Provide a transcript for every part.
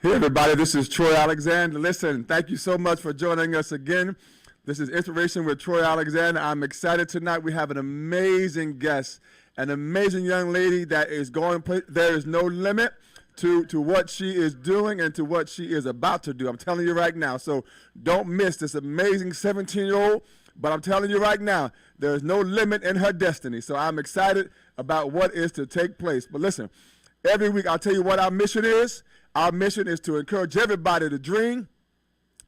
Hey everybody, this is Troy Alexander. Listen, thank you so much for joining us again. This is Inspiration with Troy Alexander. I'm excited tonight. We have an amazing guest, an amazing young lady that is going, there is no limit to what she is doing and to what she is about to do. I'm telling you right now. So don't miss this amazing 17-year-old, but I'm telling you right now, there is no limit in her destiny. So I'm excited about what is to take place. But listen, every week I'll tell you what our mission is. Our mission is to encourage everybody to dream,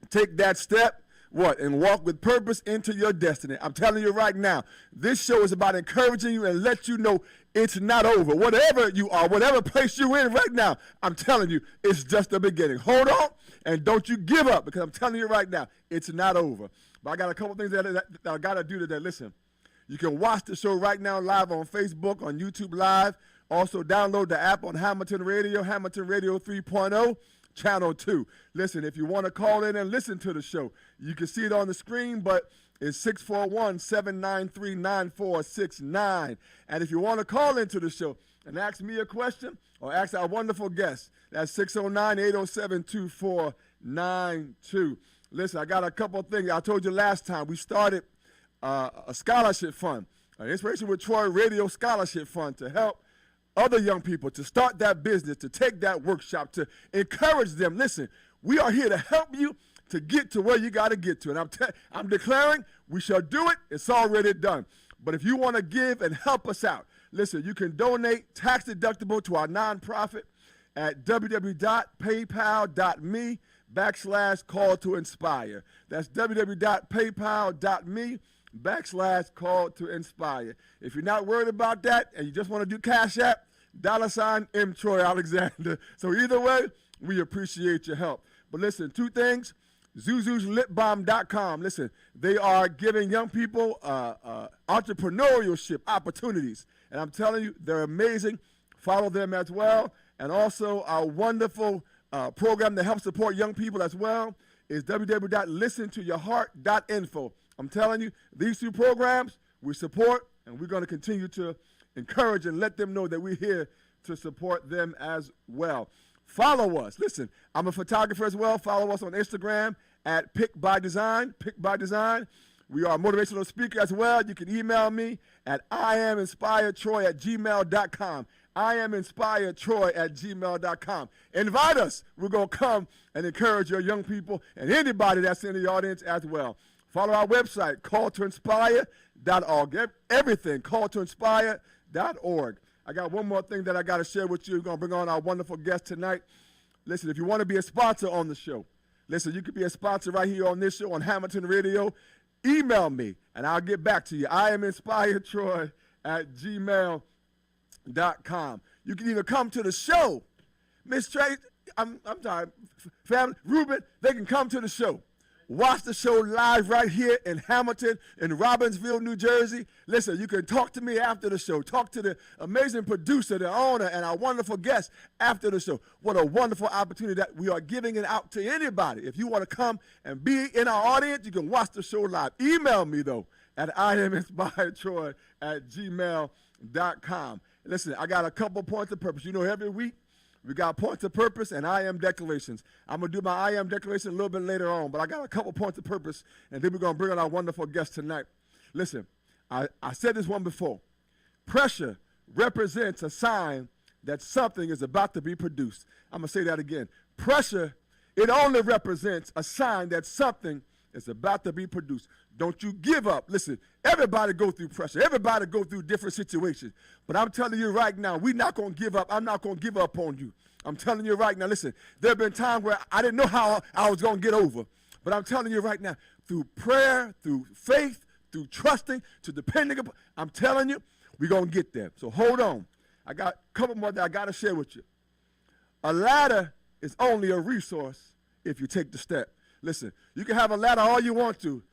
take that step, and walk with purpose into your destiny. I'm telling you right now, this show is about encouraging you and let you know it's not over. Whatever you are, whatever place you're in right now, I'm telling you, it's just the beginning. Hold on, and don't you give up, because I'm telling you right now, it's not over. But I got a couple things that I got to do today. Listen, you can watch the show right now live on Facebook, on YouTube Live. Also, download the app on Hamilton Radio 3.0, Channel 2. Listen, if you want to call in and listen to the show, you can see it on the screen, but it's 641-793-9469. And if you want to call into the show and ask me a question or ask our wonderful guest, that's 609-807-2492. Listen, I got a couple of things. I told you last time we started a scholarship fund, an Inspiration with Troy Radio Scholarship Fund to help other young people to start that business, to take that workshop, to encourage them. Listen, we are here to help you to get to where you got to get to. And I'm declaring we shall do it. It's already done. But if you want to give and help us out, listen, you can donate tax deductible to our nonprofit at www.paypal.me/call to inspire. That's www.paypal.me/call to inspire. If you're not worried about that and you just want to do Cash App, $M Troy Alexander. So either way, we appreciate your help. But listen, two things. Zuzu'sLipBalm.com. Listen, they are giving young people entrepreneurship opportunities. And I'm telling you, they're amazing. Follow them as well. And also our wonderful program that helps support young people as well is www.listentoyourheart.info. I'm telling you, these two programs we support, and we're going to continue to encourage and let them know that we're here to support them as well. Follow us. Listen, I'm a photographer as well. Follow us on Instagram at Pick by Design. We are a motivational speaker as well. You can email me at iaminspiredtroy@gmail.com. iaminspiredtroy@gmail.com. Invite us. We're going to come and encourage your young people and anybody that's in the audience as well. Follow our website, calltoinspire.org. Everything, calltoinspire.org. I got one more thing that I got to share with you. We're going to bring on our wonderful guest tonight. Listen, if you want to be a sponsor on the show, listen, you could be a sponsor right here on this show on Hamilton Radio. Email me, and I'll get back to you. iaminspiredtroy@gmail.com. You can either come to the show. Miss Trace, I'm sorry, family, Ruben, they can come to the show. Watch the show live right here in Hamilton, in Robbinsville, New Jersey. Listen, you can talk to me after the show. Talk to the amazing producer, the owner, and our wonderful guests after the show. What a wonderful opportunity that we are giving it out to anybody. If you want to come and be in our audience, you can watch the show live. Email me, though, at iaminspiredtroy@gmail.com. Listen, I got a couple points of purpose. You know, every week, we got points of purpose and I am declarations. I'm going to do my I am declaration a little bit later on, but I got a couple points of purpose, and then we're going to bring on our wonderful guest tonight. Listen, I said this one before. Pressure represents a sign that something is about to be produced. I'm going to say that again. Pressure, it only represents a sign that something is about to be produced. Don't you give up. Listen, everybody go through pressure. Everybody go through different situations. But I'm telling you right now, we're not going to give up. I'm not going to give up on you. I'm telling you right now, listen, there have been times where I didn't know how I was going to get over. But I'm telling you right now, through prayer, through faith, through trusting, to depending upon, I'm telling you, we're going to get there. So hold on. I got a couple more that I got to share with you. A ladder is only a resource if you take the step. Listen, you can have a ladder all you want to.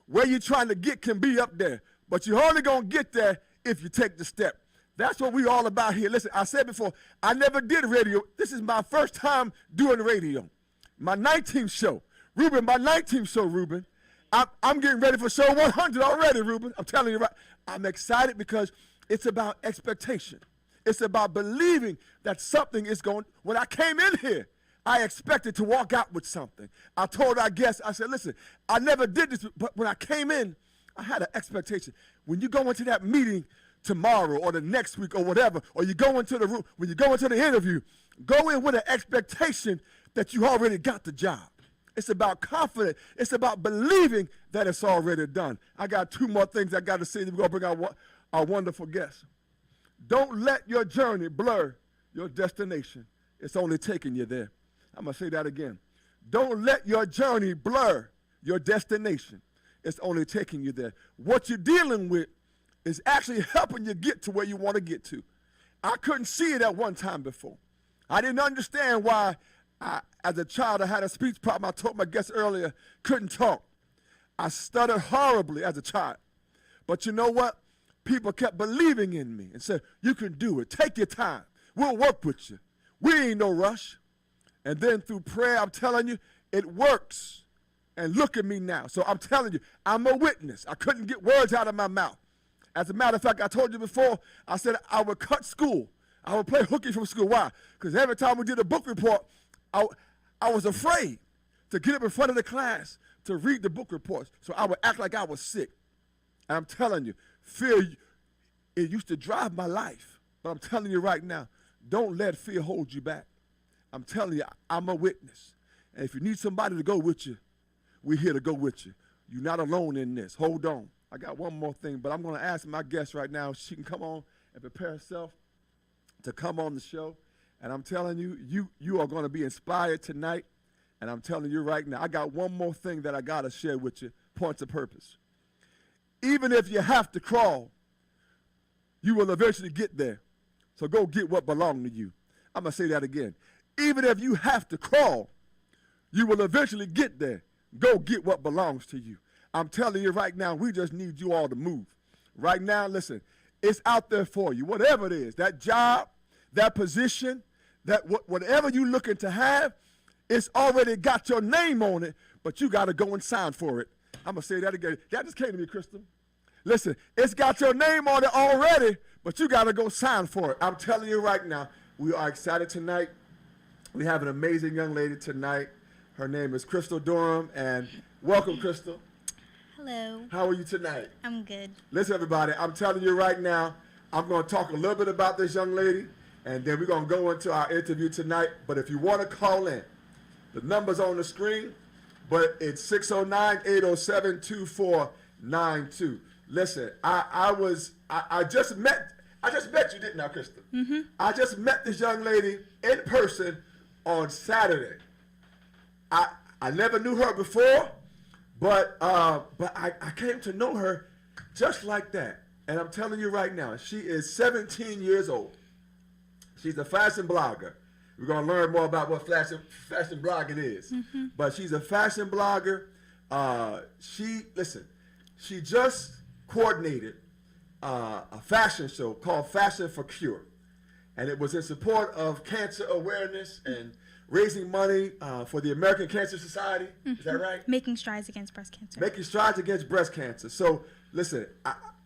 Where you're trying to get can be up there, but you're only going to get there if you take the step. That's what we're all about here. Listen, I said before, I never did radio. This is my first time doing radio. My 19th show. Ruben, my 19th show, Ruben. I'm getting ready for show 100 already, Ruben. I'm telling you right. I'm excited because it's about expectation. It's about believing that something is going. When I came in here, I expected to walk out with something. I told our guests, I said, listen, I never did this, but when I came in, I had an expectation. When you go into that meeting tomorrow or the next week or whatever, or you go into the room, when you go into the interview, go in with an expectation that you already got the job. It's about confidence. It's about believing that it's already done. I got 2 more things I got to say. We're going to bring our wonderful guests. Don't let your journey blur your destination. It's only taking you there. I'm going to say that again. Don't let your journey blur your destination. It's only taking you there. What you're dealing with is actually helping you get to where you want to get to. I couldn't see it at one time before. I didn't understand why as a child, I had a speech problem. I told my guests earlier, couldn't talk. I stuttered horribly as a child. But you know what? People kept believing in me and said, you can do it. Take your time. We'll work with you. We ain't no rush. And then through prayer, I'm telling you, it works. And look at me now. So I'm telling you, I'm a witness. I couldn't get words out of my mouth. As a matter of fact, I told you before, I said I would cut school. I would play hooky from school. Why? Because every time we did a book report, I was afraid to get up in front of the class to read the book reports. So I would act like I was sick. And I'm telling you, fear, it used to drive my life. But I'm telling you right now, don't let fear hold you back. I'm telling you, I'm a witness. And if you need somebody to go with you, we're here to go with you. You're not alone in this. Hold on. I got one more thing, but I'm going to ask my guest right now if she can come on and prepare herself to come on the show. And I'm telling you, you are going to be inspired tonight. And I'm telling you right now, I got one more thing that I got to share with you, points of purpose. Even if you have to crawl, you will eventually get there. So go get what belongs to you. I'm going to say that again. Even if you have to crawl, you will eventually get there. Go get what belongs to you. I'm telling you right now, we just need you all to move. Right now, listen, it's out there for you. Whatever it is, that job, that position, that whatever you're looking to have, it's already got your name on it, but you got to go and sign for it. I'm going to say that again. That just came to me, Crystal. Listen, it's got your name on it already, but you got to go sign for it. I'm telling you right now, we are excited tonight. We have an amazing young lady tonight. Her name is Crystal Durham, and welcome, Crystal. Hello. How are you tonight? I'm good. Listen, everybody, I'm telling you right now, I'm going to talk a little bit about this young lady, and then we're going to go into our interview tonight. But if you want to call in, the number's on the screen, but it's 609-807-2492. Listen, I just met you, didn't I, Crystal? Mm-hmm. I just met this young lady in person on Saturday. I never knew her before, but I came to know her just like that. And I'm telling you right now, she is 17 years old. She's a fashion blogger. We're going to learn more about what fashion blogging is. Mm-hmm. But she's a fashion blogger. She just coordinated a fashion show called Fashion for Cure. And it was in support of cancer awareness and raising money for the American Cancer Society. Mm-hmm. Is that right? Making strides against breast cancer. Making strides against breast cancer. So, listen,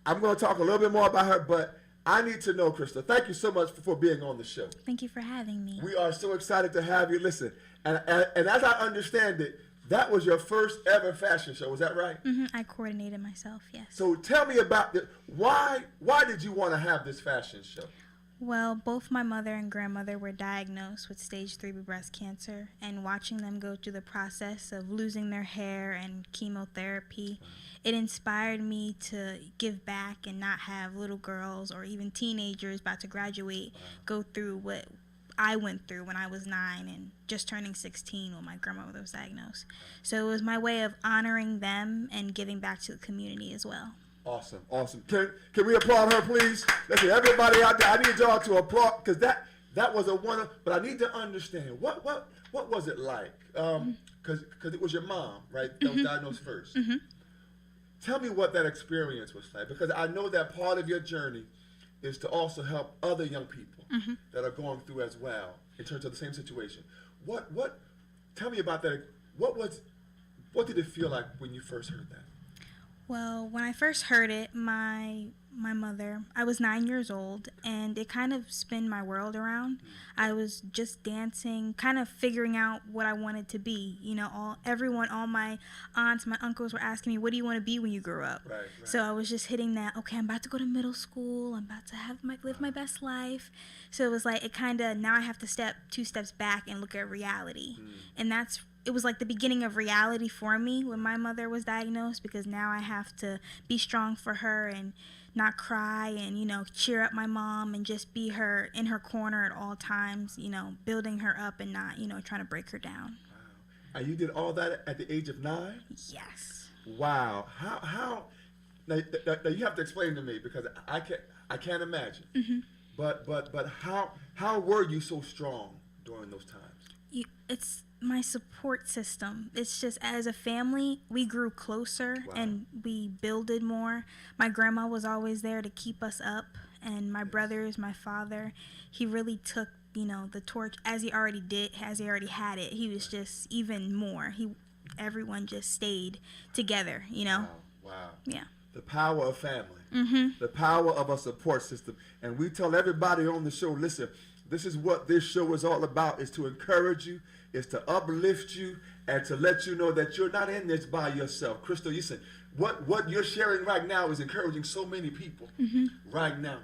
I'm going to talk a little bit more about her, but I need to know, Krista, thank you so much for being on the show. Thank you for having me. We are so excited to have you. Listen, and as I understand it, that was your first ever fashion show. Was that right? Mm-hmm. I coordinated myself, yes. So tell me about why did you want to have this fashion show? Well, both my mother and grandmother were diagnosed with stage 3 breast cancer, and watching them go through the process of losing their hair and chemotherapy, it inspired me to give back and not have little girls or even teenagers about to graduate go through what I went through when I was 9 and just turning 16 when my grandmother was diagnosed. So it was my way of honoring them and giving back to the community as well. Awesome, awesome. Can we applaud her, please? Listen, everybody out there, I need y'all to applaud, because that was a wonderful, but I need to understand, what was it like? Because it was your mom, right, that was diagnosed first. Mm-hmm. Tell me what that experience was like, because I know that part of your journey is to also help other young people that are going through as well in terms of the same situation. Tell me about that. What did it feel like when you first heard that? Well, when I first heard it, my my mother. I was 9 years old, and it kind of spun my world around. I was just dancing, kind of figuring out what I wanted to be. You know, all my aunts, my uncles were asking me, "What do you want to be when you grow up?" Right. So I was just hitting that. Okay, I'm about to go to middle school. I'm about to live my best life. So it was like it kind of now I have to two steps back and look at reality, and it was like the beginning of reality for me when my mother was diagnosed, because now I have to be strong for her and not cry and, you know, cheer up my mom and just be in her corner at all times, you know, building her up and not, you know, trying to break her down. Wow. And you did all that at the age of 9? Yes. Wow. How now you have to explain to me, because I can't imagine. But how were you so strong during those times? It's my support system. It's just, as a family, we grew closer. Wow. And we builded more. My grandma was always there to keep us up, and my brothers, my father, he really took, you know, the torch as he already had it. He was just even more. Everyone just stayed together, you know. Wow. Yeah. The power of family. The power of a support system. And we tell everybody on the show, listen, this is what this show is all about, is to encourage you, is to uplift you, and to let you know that you're not in this by yourself. Crystal, you said what you're sharing right now is encouraging so many people right now.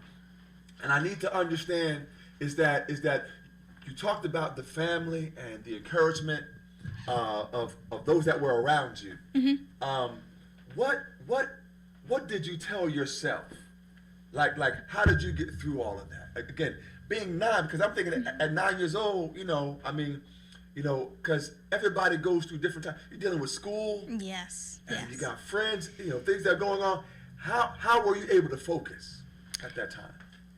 And I need to understand is that you talked about the family and the encouragement of those that were around you. What did you tell yourself? Like how did you get through all of that? Again, being 9, because I'm thinking at 9 years old, you know, I mean, you know, because everybody goes through different times. You're dealing with school. Yes. And you got friends, you know, things that are going on. How were you able to focus at that time?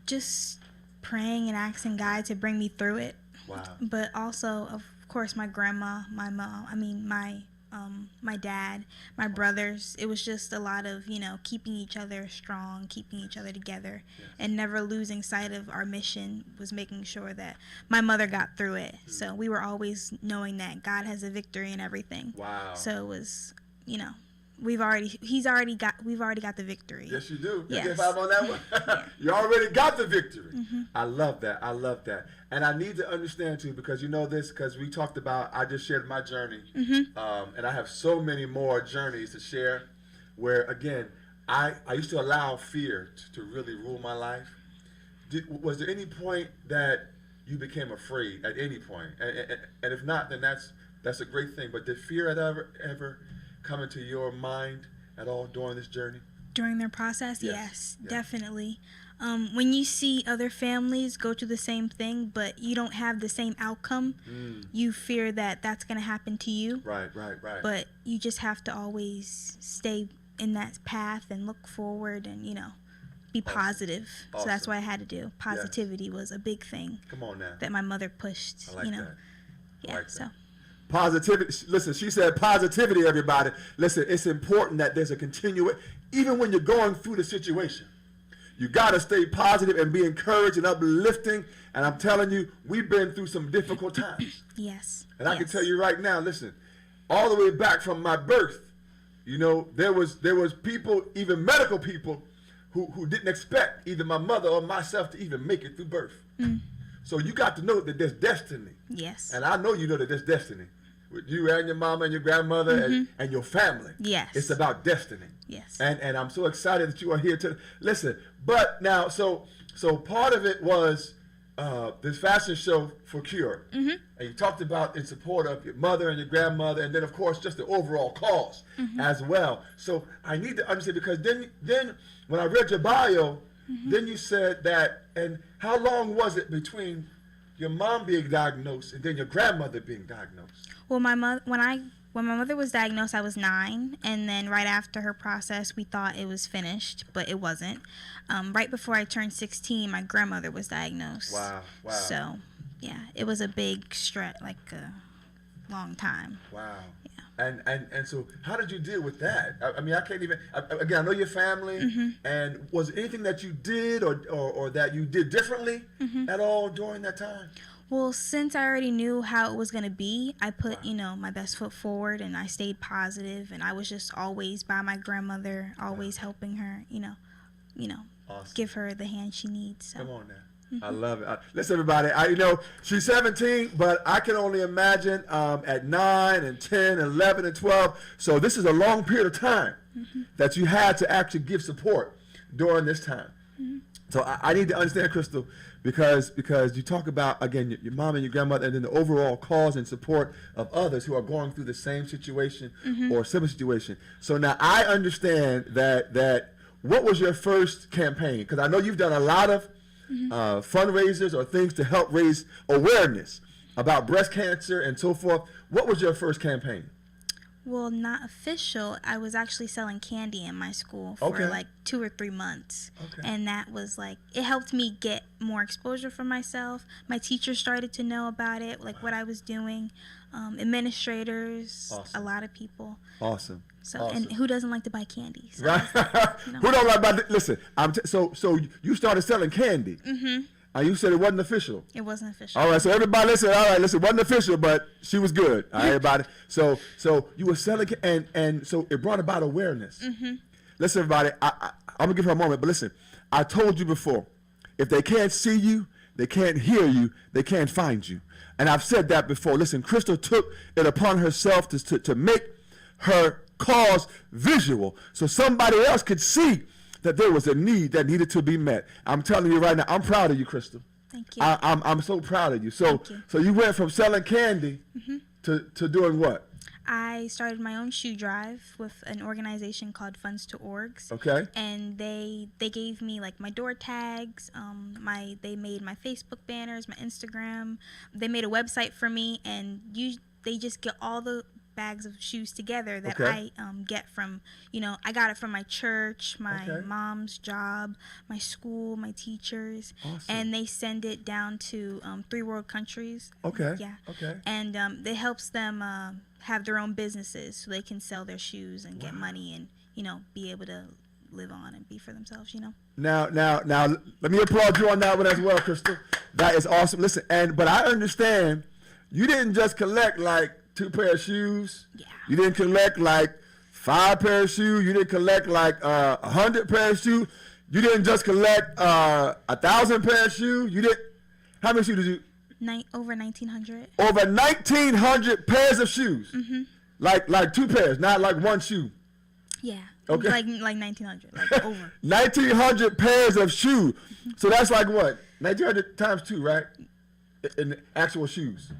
Just praying and asking God to bring me through it. Wow. But also, of course, my grandma, my mom, my dad, my brothers. It was just a lot of, you know, keeping each other strong, keeping each other together, and never losing sight of our mission, was making sure that my mother got through it. So we were always knowing that God has a victory in everything. Wow. So it was, you know, we've already got the victory. Yes, you do. Yes. Get 5 on that one. You already got the victory. I love that. And I need to understand too, because you know this, because we talked about, I just shared my journey, and I have so many more journeys to share, where again, I used to allow fear to really rule my life. Was there any point that you became afraid at any point? And if not, then that's a great thing. But did fear ever come into your mind at all during this journey? During their process, yes. Definitely. When you see other families go through the same thing, but you don't have the same outcome, you fear that that's going to happen to you. Right. But you just have to always stay in that path and look forward and, you know, be positive. So that's what I had to do. Positivity was a big thing. Come on now. That my mother pushed. I like you know. that. Yeah. Like so. That. Positivity. Listen, she said positivity, everybody. Listen, it's important that there's a continuation, even when you're going through the situation. You got to stay positive and be encouraged and uplifting. And I'm telling you, we've been through some difficult times. Yes. And I can tell you right now, listen, all the way back from my birth, you know, there was people, even medical people, who didn't expect either my mother or myself to even make it through birth. So you got to know that there's destiny. Yes. And I know you know that there's destiny. With you and your mama and your grandmother and your family. Yes. It's about destiny. Yes. And I'm so excited that you are here to listen. But now, so part of it was this fashion show for Cure. And you talked about in support of your mother and your grandmother, and then of course just the overall cause as well. So I need to understand, because then when I read your bio, then you said that, and how long was it between your mom being diagnosed and then your grandmother being diagnosed? Well, when my mother was diagnosed, I was 9, and then right after her process, we thought it was finished, but it wasn't. Right before I turned 16, my grandmother was diagnosed. Wow. So, yeah, it was a big stretch, like a long time. Wow. Yeah. And so how did you deal with that? I mean, I can't even, again, I know your family, and was there anything that you did or that you did differently at all during that time? Well, since I already knew how it was going to be, I put, you know, my best foot forward, and I stayed positive, and I was just always by my grandmother, always helping her, you know, Awesome. give her the hand she needs. So. Come on now. I love it. Listen, everybody, she's 17, but I can only imagine at 9 and 10 and 11 and 12. So this is a long period of time that you had to actually give support during this time. So I need to understand, Crystal, because you talk about, again, your mom and your grandmother, and then the overall cause and support of others who are going through the same situation or similar situation. So now I understand that what was your first campaign? Because I know you've done a lot of fundraisers or things to help raise awareness about breast cancer and so forth. What was your first campaign? Well, not official. I was actually selling candy in my school for like 2 or 3 months. And that was like, it helped me get more exposure for myself. My teachers started to know about it, like what I was doing. Administrators, a lot of people. Awesome. So, and who doesn't like to buy candy? So right. Who don't like buy? Listen, so you started selling candy. You said it wasn't official. It wasn't official. All right, so everybody listen. All right, listen, it wasn't official, but she was good. All right, everybody. So you were selling, and so it brought about awareness. Listen, everybody, I'm gonna give her a moment, but listen, I told you before, if they can't see you, they can't hear you, they can't find you. And I've said that before. Listen, Crystal took it upon herself to make her cause visual, so somebody else could see that there was a need that needed to be met. I'm telling you right now, I'm proud of you, Crystal. Thank you. I'm so proud of you. So you went from selling candy to doing what? I started my own shoe drive with an organization called Funds to Orgs. Okay. And they gave me like my door tags. They made my Facebook banners, my Instagram. They made a website for me, and they just get all the bags of shoes together that I get from, I got it from my church, my mom's job, my school, my teachers. Awesome. And they send it down to 3 world countries. Okay. Yeah. Okay. And it helps them have their own businesses so they can sell their shoes and get money and, be able to live on and be for themselves, Now, let me applaud you on that one as well, Crystal. That is awesome. Listen, but I understand you didn't just collect like 2 pair of shoes. Yeah. You didn't collect like 5 pair of shoes. You didn't collect like 100 pair of shoes. You didn't just collect 1,000 pair of shoes. You did. How many shoes did you? Over 1,900. Over 1,900 pairs of shoes. Like 2 pairs, not like 1 shoe. Yeah. Okay. Like 1,900. Like over. 1,900 pairs of shoes. So that's like what? 1,900 times 2, right? In actual shoes.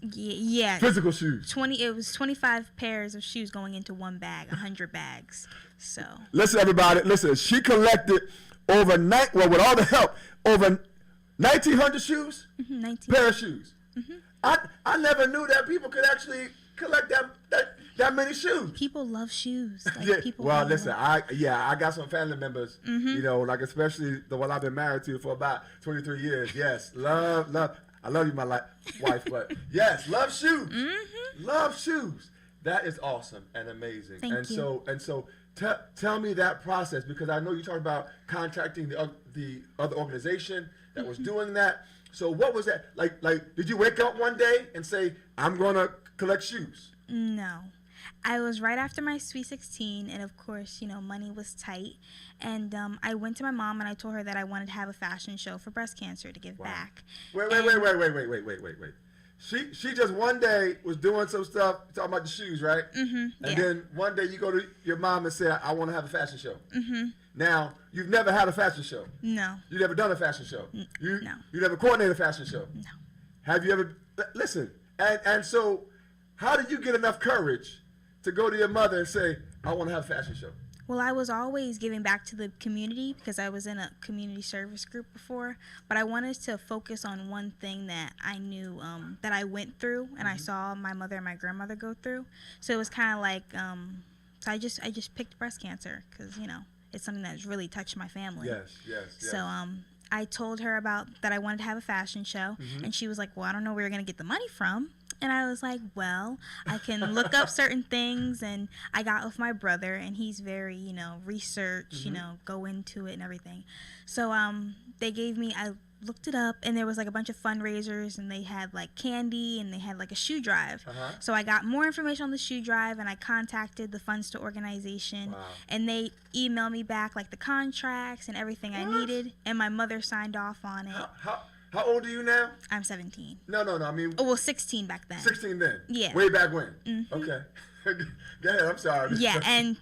Yeah. Physical shoes. It was 25 pairs of shoes going into 1 bag, 100 bags. So. Listen, everybody. Listen, she collected with all the help, over 1,900 shoes. 19 pair of shoes. I never knew that people could actually collect that many shoes. People love shoes. Listen, I got some family members, like especially the one I've been married to for about 23 years. Yes, love. I love you, my wife, but yes, love shoes. Love shoes. That is awesome and amazing. Thank you. So tell me that process, because I know you talked about contacting the other organization that was doing that. So what was that like? Did you wake up one day and say, "I'm gonna collect shoes"? No. I was right after my Sweet 16, and of course, money was tight. And I went to my mom and I told her that I wanted to have a fashion show for breast cancer to give back. Wait. She just one day was doing some stuff, talking about the shoes, right? And then one day you go to your mom and say, I want to have a fashion show. Now, you've never had a fashion show. No. You've never done a fashion show. No. You never coordinated a fashion show. No. Have you ever, listen, and so how did you get enough courage to go to your mother and say, I want to have a fashion show? Well, I was always giving back to the community because I was in a community service group before, but I wanted to focus on one thing that I knew that I went through and I saw my mother and my grandmother go through. So it was kind of like, so I just picked breast cancer because, it's something that's really touched my family. Yes. So I told her about that I wanted to have a fashion show, and she was like, well, I don't know where you're going to get the money from. And I was like, well, I can look up certain things. And I got with my brother, and he's very, research, go into it and everything. So they gave me, looked it up, and there was like a bunch of fundraisers, and they had like candy, and they had like a shoe drive. So I got more information on the shoe drive, and I contacted the Funds to Organization, and they emailed me back like the contracts and everything I needed, and my mother signed off on it. How old are you now? I'm 17. No. I mean. Oh, well, 16 back then. 16 then. Yeah. Way back when. Okay. Go ahead. I'm sorry. Yeah, and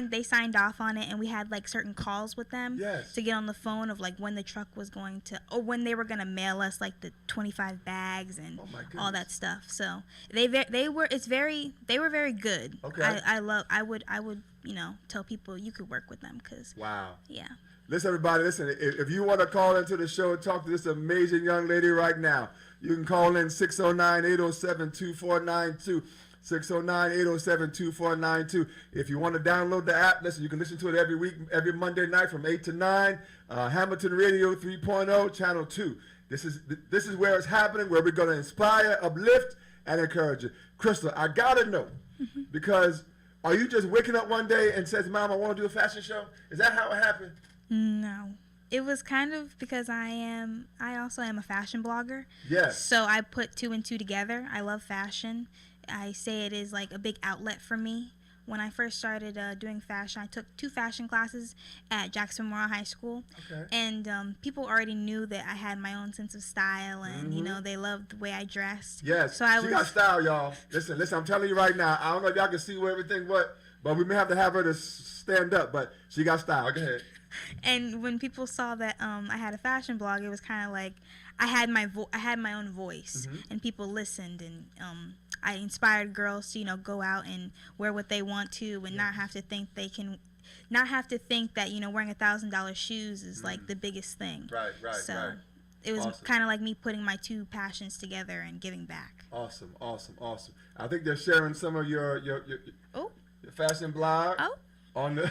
they signed off on it, and we had like certain calls with them to get on the phone of like when the truck was going to, or when they were gonna mail us like the 25 bags and all that stuff. So they were very good. Okay. I would tell people you could work with them because yeah. Listen, everybody, listen. If you want to call into the show and talk to this amazing young lady right now, you can call in 609-807-2492. 609-807-2492. If you want to download the app, listen, you can listen to it every week, every Monday night from 8 to 9. Hamilton Radio 3.0, Channel 2. This is where it's happening, where we're going to inspire, uplift, and encourage you. Crystal, I got to know, because are you just waking up one day and says, Mom, I want to do a fashion show? Is that how it happened? No. It was kind of because I also am a fashion blogger. Yes. So I put two and two together. I love fashion. I say it is like a big outlet for me. When I first started doing fashion, I took 2 fashion classes at Jackson Memorial High School. Okay. And people already knew that I had my own sense of style, and they loved the way I dressed. Yes. So she got style, y'all. Listen, I'm telling you right now. I don't know if y'all can see where everything went, but we may have to have her to stand up. But she got style. Go ahead. And when people saw that I had a fashion blog, it was kind of like I had my own voice, and people listened, and I inspired girls to go out and wear what they want to, and not have to think that wearing $1,000 shoes is like the biggest thing. Right. So it was kind of like me putting my 2 passions together and giving back. Awesome. I think they're sharing some of your fashion blog. On the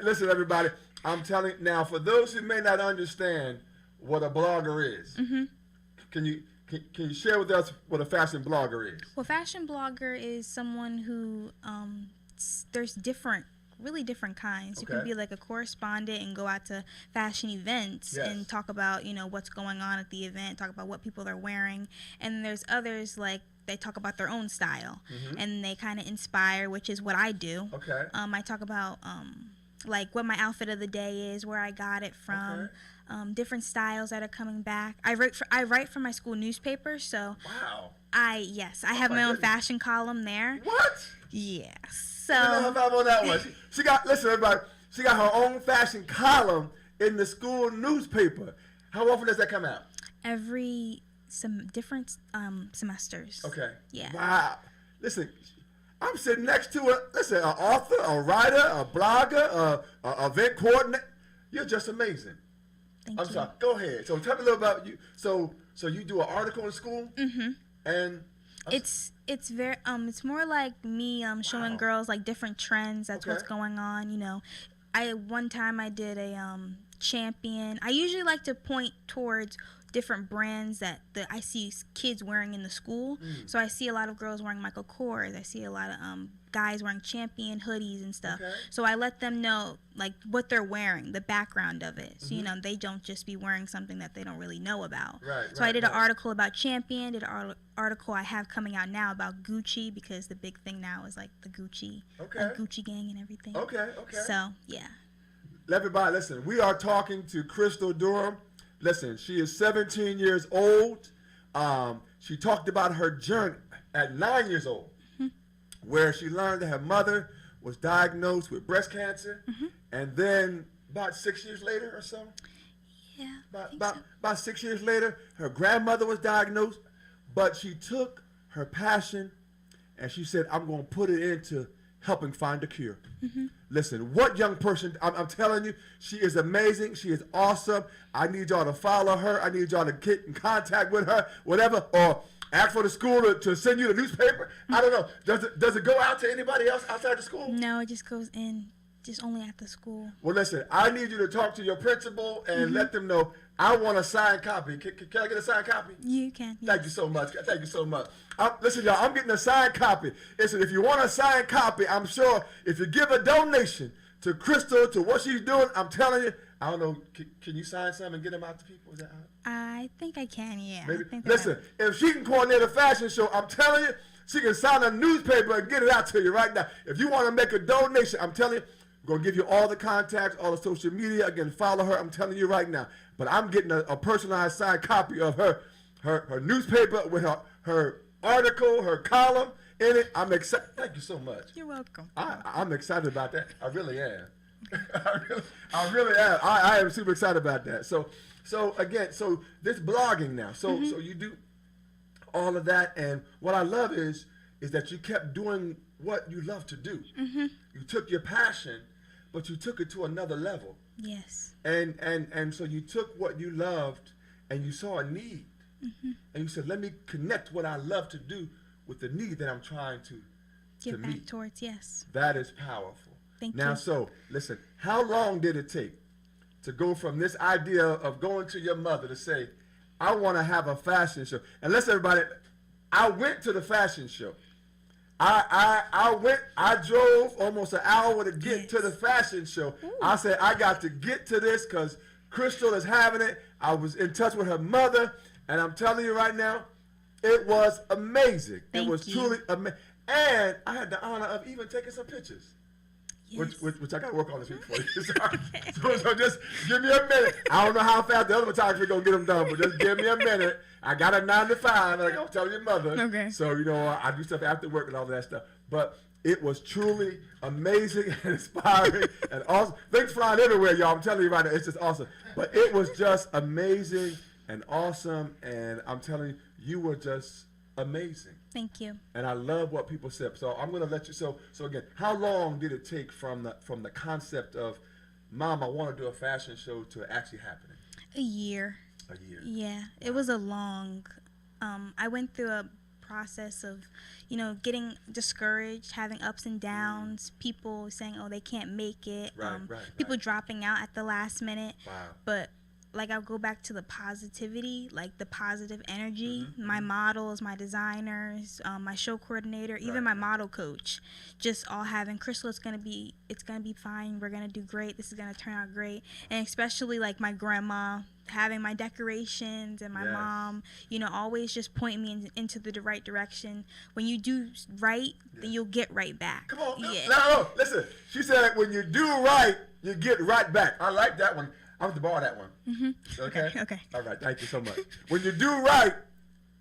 listen, everybody. I'm telling now, for those who may not understand what a blogger is, can you share with us what a fashion blogger is? Well, fashion blogger is someone who there's really different kinds. You can be like a correspondent and go out to fashion events and talk about what's going on at the event, talk about what people are wearing, and there's others like they talk about their own style and they kind of inspire, which is what I do. Okay. I talk about like what my outfit of the day is, where I got it from, different styles that are coming back. I write for my school newspaper, so I have my own fashion column there. What? Yeah. So on that one. She got listen, everybody. She got her own fashion column in the school newspaper. How often does that come out? Some different semesters. Okay. Yeah. Wow. Listen, I'm sitting next to an author, a writer, a blogger, a event coordinator. You're just amazing. Thank you. I'm sorry. Go ahead. So tell me a little about you. So you do an article in school? And it's very it's more like me showing girls like different trends. That's what's going on. One time I did a champion. I usually like to point towards different brands that I see kids wearing in the school. So I see a lot of girls wearing Michael Kors. I see a lot of guys wearing Champion hoodies and stuff. So I let them know like what they're wearing, the background of it. So they don't just be wearing something that they don't really know about. So I did an article about Champion, did an article I have coming out now about Gucci, because the big thing now is like the Gucci, like Gucci gang and everything. So yeah. Everybody, listen, we are talking to Crystal Durham. Listen, she is 17 years old. She talked about her journey at 9 years old, where she learned that her mother was diagnosed with breast cancer, and then about 6 years later or so, about 6 years later, her grandmother was diagnosed, but she took her passion and she said, I'm going to put it into helping find a cure. Listen, what young person, I'm telling you, she is amazing. She is awesome. I need y'all to follow her. I need y'all to get in contact with her, whatever, or ask for the school to send you the newspaper. I don't know. Does it go out to anybody else outside the school? No, it just goes in, just only at the school. Well, listen, I need you to talk to your principal and let them know I want a signed copy. Can I get a signed copy? You can. Yes. Thank you so much. Thank you so much. Listen, y'all, I'm getting a signed copy. Listen, if you want a signed copy, I'm sure if you give a donation to Crystal, to what she's doing, I'm telling you, I don't know. Can you sign some and get them out to people? Is that how? I think I can, yeah. Maybe. I think Listen, if she can coordinate a fashion show, I'm telling you, she can sign a newspaper and get it out to you right now. If you want to make a donation, I'm telling you, we're going to give you all the contacts, all the social media. Again, follow her. I'm telling you right now. But I'm getting a personalized signed copy of her newspaper with her article, her column in it. I'm excited. Thank you so much. You're welcome. I'm excited about that. I really am. I really am. I am super excited about that. So again, so this blogging now. So you do all of that, and what I love is that you kept doing what you love to do. You took your passion, but you took it to another level. Yes. And so you took what you loved, and you saw a need, and you said, "Let me connect what I love to do with the need that I'm trying to Get back meet." towards, yes. That is powerful. Thank Now, you. so listen, how long did it take to go from this idea of going to your mother to say, I want to have a fashion show? And listen, everybody, I went to the fashion show. I drove almost an hour to get to the fashion show. Ooh. I said, I got to get to this because Crystal is having it. I was in touch with her mother, and I'm telling you right now, it was amazing. Thank it was you. truly amazing. And I had the honor of even taking some pictures. Yes. Which I got to work on this week for you. So just give me a minute. I don't know how fast the other photographer going to get them done, but just give me a minute. I got a 9 to 5, like I'm telling your mother. Okay. So, I do stuff after work and all that stuff. But it was truly amazing and inspiring and awesome. Things flying everywhere, y'all. I'm telling you right now, it's just awesome. But it was just amazing and awesome, and I'm telling you, you were just amazing. Thank you. And I love what people said. So I'm going to let you. So again, how long did it take from the concept of, Mom, I want to do a fashion show to actually happening? A year. A year. Yeah, it was a long. I went through a process of, getting discouraged, having ups and downs. People saying, "Oh, they can't make it." People dropping out at the last minute. Wow. But like, I'll go back to the positivity, like the positive energy. My models, my designers, my show coordinator, even my model coach, just all having, Crystal, it's gonna be fine. We're gonna do great. This is gonna turn out great. And especially like my grandma, having my decorations, and my mom, always just pointing me into the right direction. When you do right, then you'll get right back. Come on. Yeah. No, listen. She said when you do right, you get right back. I like that one. I have to borrow that one. Okay? Okay. All right. Thank you so much. When you do right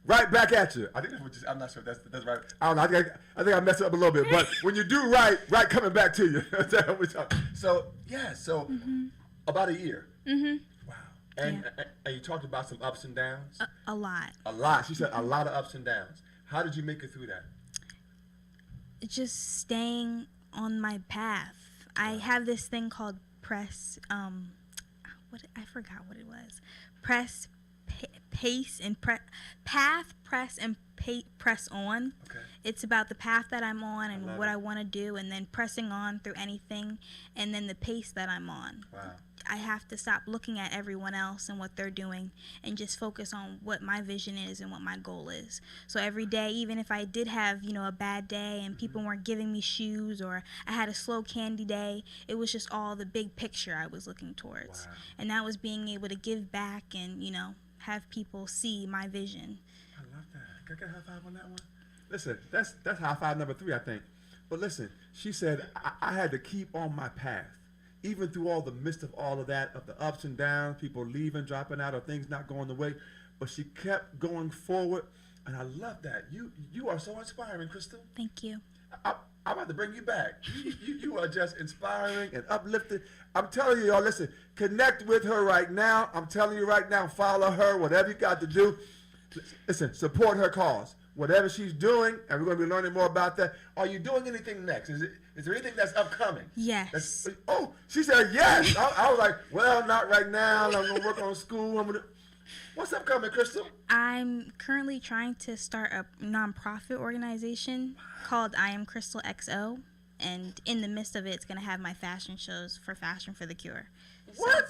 back at you. I think that's what I'm not sure if that's right. I don't know. I think I messed it up a little bit. But when you do right coming back to you. So, yeah. So, about a year. Wow. And you talked about some ups and downs. A lot. A lot. She said a lot of ups and downs. How did you make it through that? Just staying on my path. I have this thing called press. I forgot what it was. Press, pace, and path, press, and press on. Okay. It's about the path that I'm on and what I want to do, and then pressing on through anything, and then the pace that I'm on. Wow. I have to stop looking at everyone else and what they're doing and just focus on what my vision is and what my goal is. So every day, even if I did have, a bad day and people weren't giving me shoes, or I had a slow candy day, it was just all the big picture I was looking towards. Wow. And that was being able to give back and, have people see my vision. I love that. Can I get a high five on that one? Listen, that's high five number 3, I think. But listen, she said, I had to keep on my path. Even through all the midst of all of that, of the ups and downs, people leaving, dropping out, or things not going the way, but she kept going forward, and I love that. You are so inspiring, Crystal. Thank you. I'm about to bring you back. You are just inspiring and uplifting. I'm telling you, y'all, listen, connect with her right now. I'm telling you right now, follow her, whatever you got to do. Listen, support her cause. Whatever she's doing, and we're going to be learning more about that. Are you doing anything next? Is there anything that's upcoming? Yes. She said yes. I was like, well, not right now. I'm going to work on school. What's upcoming, Crystal? I'm currently trying to start a nonprofit organization called I Am Crystal XO, and in the midst of it, it's going to have my fashion shows for Fashion for the Cure. What?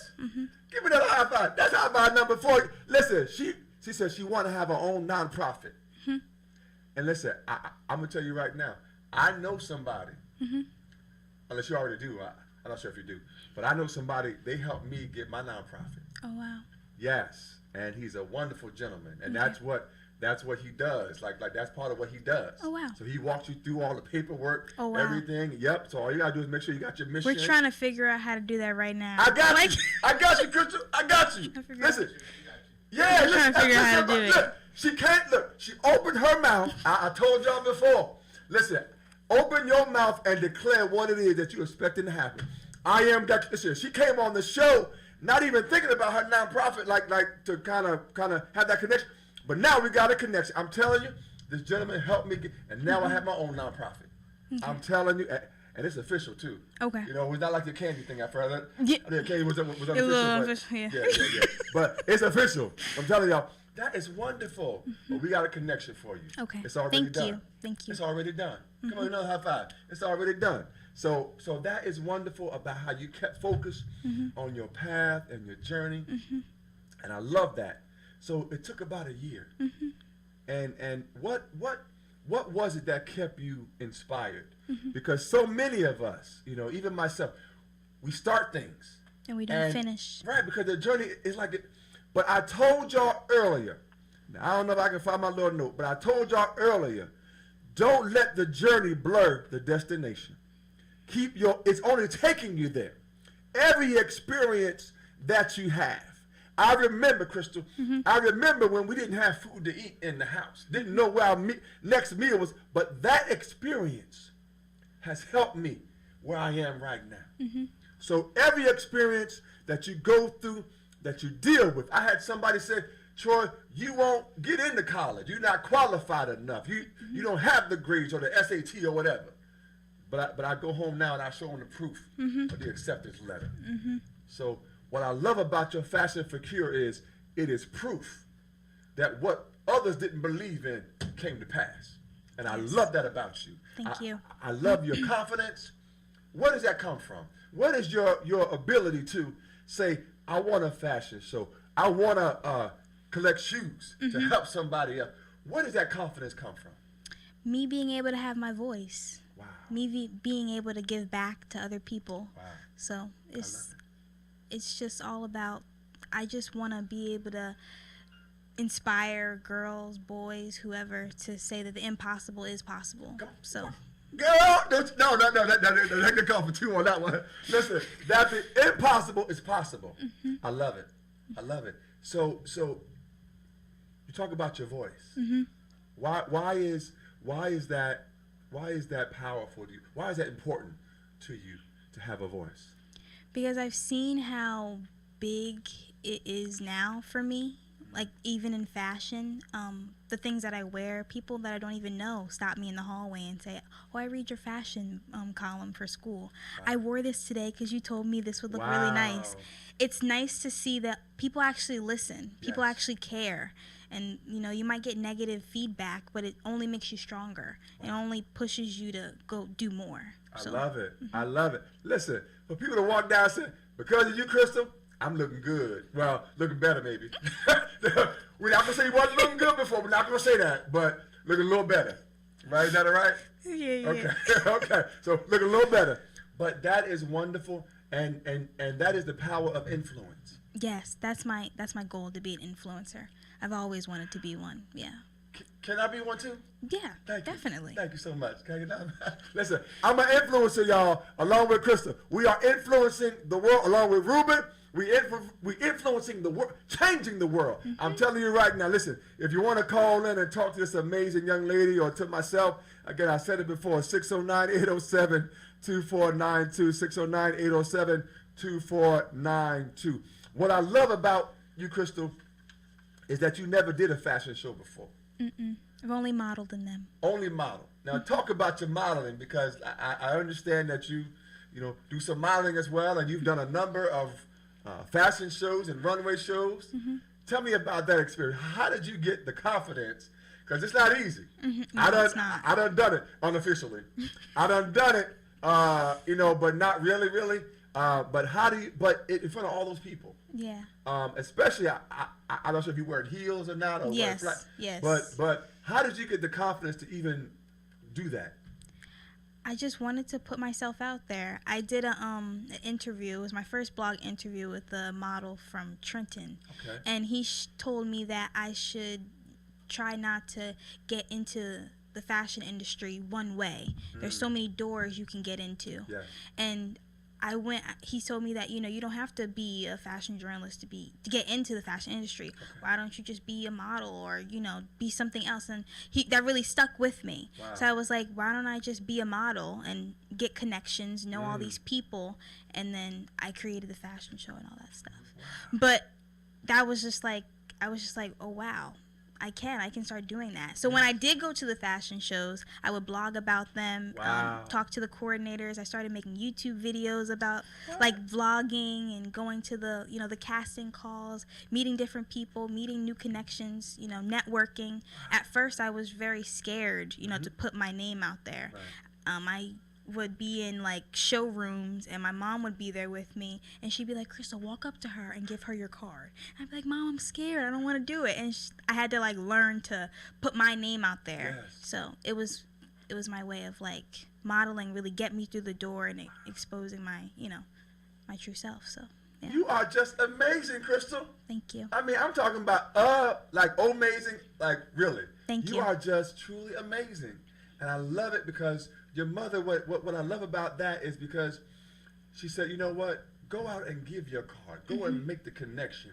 Give me that high five. That's high five number 4. Listen, she said she want to have her own nonprofit. And listen, I'm going to tell you right now, I know somebody, unless you already do, I'm not sure if you do, but I know somebody. They helped me get my nonprofit. Oh wow. Yes, and he's a wonderful gentleman, and Okay. that's what he does. Like that's part of what he does. Oh wow. So he walks you through all the paperwork, Oh, wow. everything. Yep. So all you gotta do is make sure you got your mission. We're trying to figure out how to do that right now. I got you. I got you, Crystal. I got you. I figured- Listen. Yeah, We're trying to figure out how to do it. Look, she can't look. She opened her mouth. I told y'all before. Listen, open your mouth and declare what it is that you're expecting to happen. I am that. Listen, she came on the show not even thinking about her nonprofit, like to kind of have that connection. But now we got a connection. I'm telling you, this gentleman helped me get, and now I have my own nonprofit. I'm telling you, and it's official too. Okay. You know, it's not like the candy thing I found. Yeah. The candy was unofficial. It was but- unofficial, yeah. yeah. But it's official. I'm telling y'all, that is wonderful. But we got a connection for you. Okay. It's already Thank done. you. Thank you. It's already done. Come on, another high five. It's already done. So that is wonderful about how you kept focused on your path and your journey. And I love that. So it took about a year. And what was it that kept you inspired? Because so many of us, you know, even myself, we start things. And we don't finish. Right, because the journey is like it. But I told y'all earlier, now, I don't know if I can find my little note, but I told y'all earlier, don't let the journey blur the destination. It's only taking you there. Every experience that you have. I remember, Crystal, I remember when we didn't have food to eat in the house. Didn't know where our next meal was, but that experience has helped me where I am right now. So every experience that you go through, that you deal with. I had somebody say, Troy, you won't get into college. You're not qualified enough. You don't have the grades or the SAT or whatever. But I go home now and I show them the proof of the acceptance letter. So what I love about your Fashion for Cure is it is proof that what others didn't believe in came to pass. And I love that about you. Thank you. I love your confidence. Where does that come from? What is your ability to say, I want a fashion show. I want to collect shoes to help somebody else. Where does that confidence come from? Me being able to have my voice. Wow. Me being able to give back to other people. Wow. So it's just all about, I just want to be able to inspire girls, boys, whoever, to say that the impossible is possible. So. Girl, no, they call for two on that one. Listen, that the impossible is possible. I love it. I love it. So you talk about your voice. Why is that powerful to you? Why is that important to you to have a voice? Because I've seen how big it is now for me. Like, even in fashion, the things that I wear, people that I don't even know stop me in the hallway and say, oh, I read your fashion column for school. Wow. I wore this today because you told me this would look really nice. It's nice to see that people actually listen. People actually care. And, you know, you might get negative feedback, but it only makes you stronger. It only pushes you to go do more. I love it. I love it. Listen, for people to walk down and say, because of you, Crystal, I'm looking good. Well, looking better, maybe. We're not going to say you wasn't looking good before. We're not going to say that, but looking a little better. Right? Is that all right? Yeah. Okay. Okay. So looking a little better. But that is wonderful, and that is the power of influence. Yes, that's my goal, to be an influencer. I've always wanted to be one. Yeah. Can I be one too? Yeah, Thank you. definitely. Thank you so much. Can I get down? Listen, I'm an influencer, y'all, along with Krista. We are influencing the world along with Ruben. We influencing the world, changing the world. I'm telling you right now, listen, if you want to call in and talk to this amazing young lady or to myself, again, I said it before, 609-807-2492, 609-807-2492. What I love about you, Crystal, is that you never did a fashion show before. I've only modeled in them. Only model. Now talk about your modeling, because I understand that you do some modeling as well, and you've done a number of fashion shows and runway shows. Tell me about that experience. How did you get the confidence? Because it's not easy. No, I done it unofficially. I done it, but not really. But how do you? But in front of all those people. Yeah. Especially, I'm not sure if you wear heels or not. Or yes. Flat. Yes. But how did you get the confidence to even do that? I just wanted to put myself out there. I did an interview. It was my first blog interview with a model from Trenton. Okay. And he told me that I should try not to get into the fashion industry one way. There's so many doors you can get into. Yes. And he told me that, you don't have to be a fashion journalist to get into the fashion industry. Okay. Why don't you just be a model or, be something else? And that really stuck with me. Wow. So I was like, why don't I just be a model and get connections, know all these people, and then I created the fashion show and all that stuff. Wow. But I was just like, oh wow, I can start doing that. So when I did go to the fashion shows, I would blog about them, talk to the coordinators. I started making YouTube videos about like vlogging and going to the, the casting calls, meeting different people, meeting new connections, networking. At first I was very scared, to put my name out there. Right. I would be in like showrooms and my mom would be there with me and she'd be like, Crystal, walk up to her and give her your card. And I'd be like, Mom, I'm scared, I don't want to do it. And I had to like learn to put my name out there. Yes. So it was my way of like modeling really get me through the door and exposing my my true self. So yeah. You are just amazing, Crystal. Thank you. I mean, I'm talking about like amazing, like really. Thank you. You are just truly amazing. And I love it because your mother, what I love about that is because she said, you know what, go out and give your card. Go and make the connection.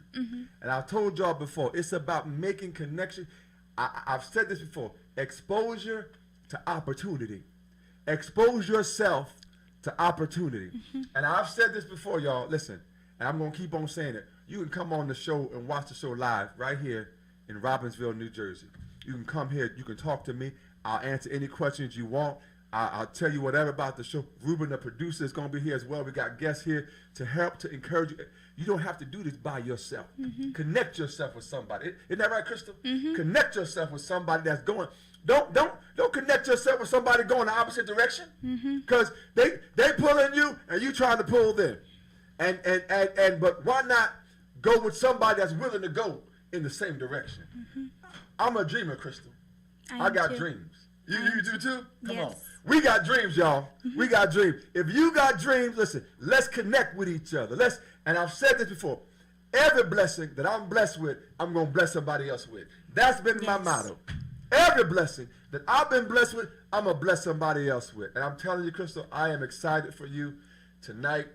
And I've told y'all before, it's about making connection. I've said this before, exposure to opportunity. Expose yourself to opportunity. And I've said this before, y'all, listen, and I'm going to keep on saying it. You can come on the show and watch the show live right here in Robbinsville, New Jersey. You can come here, you can talk to me. I'll answer any questions you want. I'll tell you whatever about the show. Ruben, the producer, is going to be here as well. We got guests here to help, to encourage you. You don't have to do this by yourself. Connect yourself with somebody. Isn't that right, Crystal? Connect yourself with somebody that's going. Don't connect yourself with somebody going the opposite direction. Because they pulling you and you trying to pull them. But why not go with somebody that's willing to go in the same direction? I'm a dreamer, Crystal. I got dreams. You do too? Come on. We got dreams, y'all. We got dreams. If you got dreams, listen, let's connect with each other. And I've said this before, every blessing that I'm blessed with, I'm going to bless somebody else with. That's been my motto. Every blessing that I've been blessed with, I'm going to bless somebody else with. And I'm telling you, Crystal, I am excited for you tonight.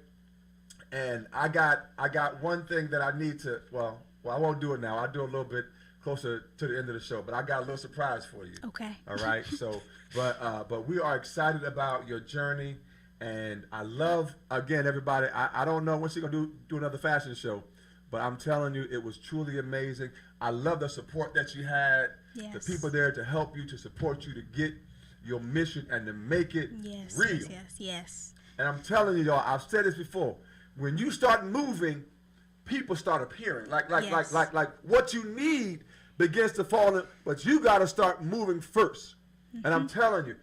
And I got one thing that I need to, well, I won't do it now. I'll do a little bit closer to the end of the show, but I got a little surprise for you. Okay. All right. So, but we are excited about your journey, and I love, again, everybody. I don't know when she's gonna do another fashion show, but I'm telling you, it was truly amazing. I love the support that you had. Yes. The people there to help you, to support you, to get your mission and to make it real. Yes. And I'm telling you, y'all, I've said this before. When you start moving, people start appearing. Like what you need begins to fall in, but you got to start moving first. And I'm telling you,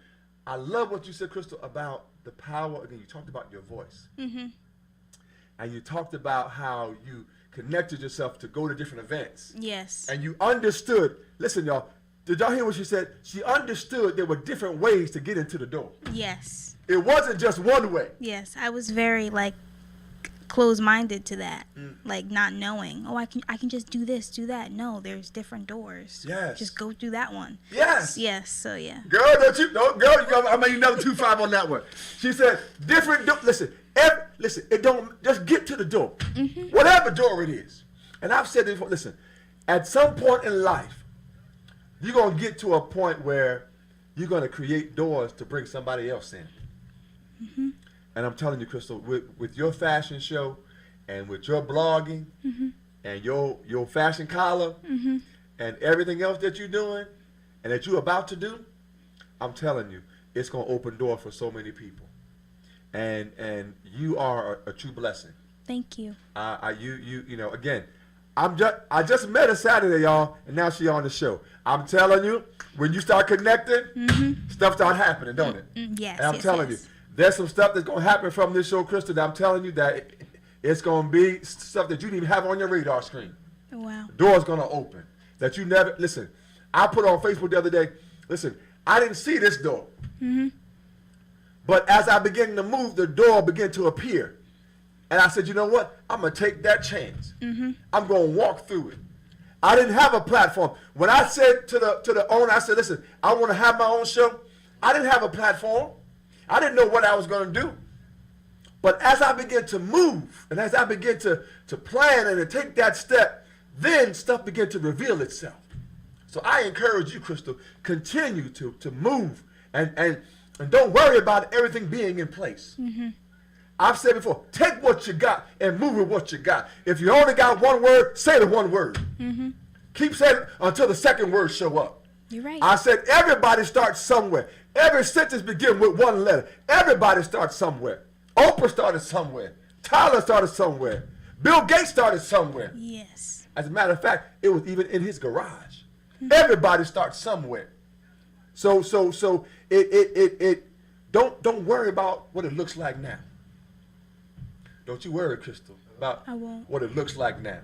I love what you said, Crystal, about the power. Again, you talked about your voice. And you talked about how you connected yourself to go to different events. Yes. And you understood. Listen, y'all, did y'all hear what she said? She understood there were different ways to get into the door. Yes. It wasn't just one way. Yes. I was very, closed-minded to that, not knowing, I can just do this, do that. No, there's different doors. Yes. Just go through that one. Yes. Yes. So yeah. Girl, I'm making another 2-5 on that one. She said different. Listen, it don't just get to the door, whatever door it is. And I've said this before. Listen, at some point in life, you're gonna get to a point where you're gonna create doors to bring somebody else in. And I'm telling you, Crystal, with your fashion show and with your blogging and your fashion column and everything else that you're doing and that you're about to do, I'm telling you, it's going to open doors for so many people. And you are a true blessing. Thank you. Again, I just met her Saturday, y'all, and now she on the show. I'm telling you, when you start connecting, stuff start happening, don't it? Yes. And I'm telling you. There's some stuff that's going to happen from this show, Crystal, that I'm telling you that it's going to be stuff that you didn't even have on your radar screen. Wow. The door's going to open. That you never, listen, I put on Facebook the other day, listen, I didn't see this door. But as I began to move, the door began to appear. And I said, you know what? I'm going to take that chance. I'm going to walk through it. I didn't have a platform. When I said to the owner, I said, listen, I want to have my own show. I didn't have a platform. I didn't know what I was going to do. But as I began to move and as I began to plan and to take that step, then stuff began to reveal itself. So I encourage you, Crystal, continue to move and don't worry about everything being in place. I've said before, take what you got and move with what you got. If you only got one word, say the one word. Keep saying it until the second word show up. You're right. I said everybody starts somewhere. Every sentence begins with one letter. Everybody starts somewhere. Oprah started somewhere. Tyler started somewhere. Bill Gates started somewhere. Yes. As a matter of fact, it was even in his garage. Everybody starts somewhere. So don't worry about what it looks like now. Don't you worry, Crystal, about I won't. what it looks like now.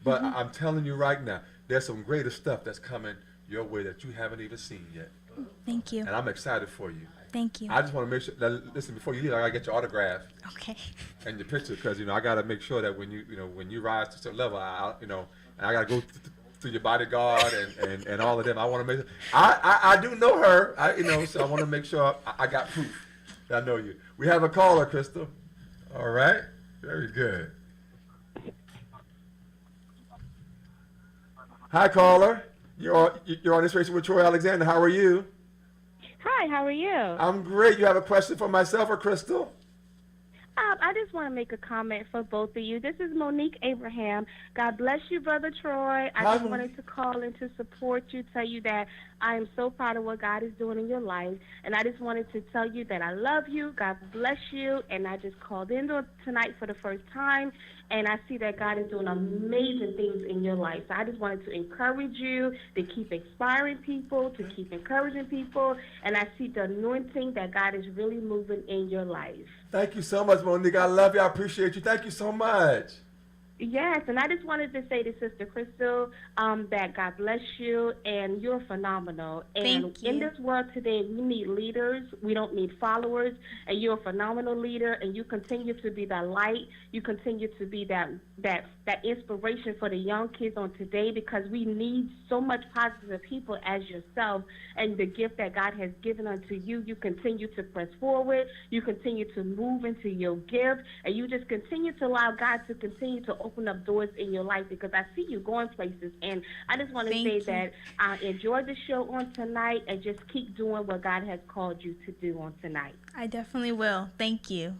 But I'm telling you right now, there's some greater stuff that's coming your way that you haven't even seen yet. Thank you. And I'm excited for you. Thank you. I just want to make sure that, listen, before you leave, I gotta get your autograph Okay. and your picture, because I gotta make sure that when you rise to a certain level, and I gotta go through your bodyguard and all of them. I want to make sure. I do know her. So I want to make sure I got proof that I know you. We have a caller, Crystal. All right. Very good. Hi, caller. You're on this station with Troy Alexander. How are you? Hi, how are you? I'm great. You have a question for myself or Crystal? I just want to make a comment for both of you. This is Monique Abraham. God bless you, Brother Troy. I just wanted to call in to support you, tell you that I am so proud of what God is doing in your life. And I just wanted to tell you that I love you. God bless you. And I just called in tonight for the first time. And I see that God is doing amazing things in your life. So I just wanted to encourage you to keep inspiring people, to keep encouraging people. And I see the anointing that God is really moving in your life. Thank you so much, Monique. I love you. I appreciate you. Thank you so much. Yes, and I just wanted to say to Sister Crystal that God bless you, and you're phenomenal. And Thank you. in this world today, we need leaders. We don't need followers. And you're a phenomenal leader, and you continue to be that light. You continue to be that inspiration for the young kids on today, because we need so much positive people as yourself. And the gift that God has given unto you, you continue to press forward. You continue to move into your gift, and you just continue to allow God to continue to open up doors in your life, because I see you going places. And I just want to say that I enjoyed the show on tonight, and just keep doing what God has called you to do on tonight. I definitely will. Thank you.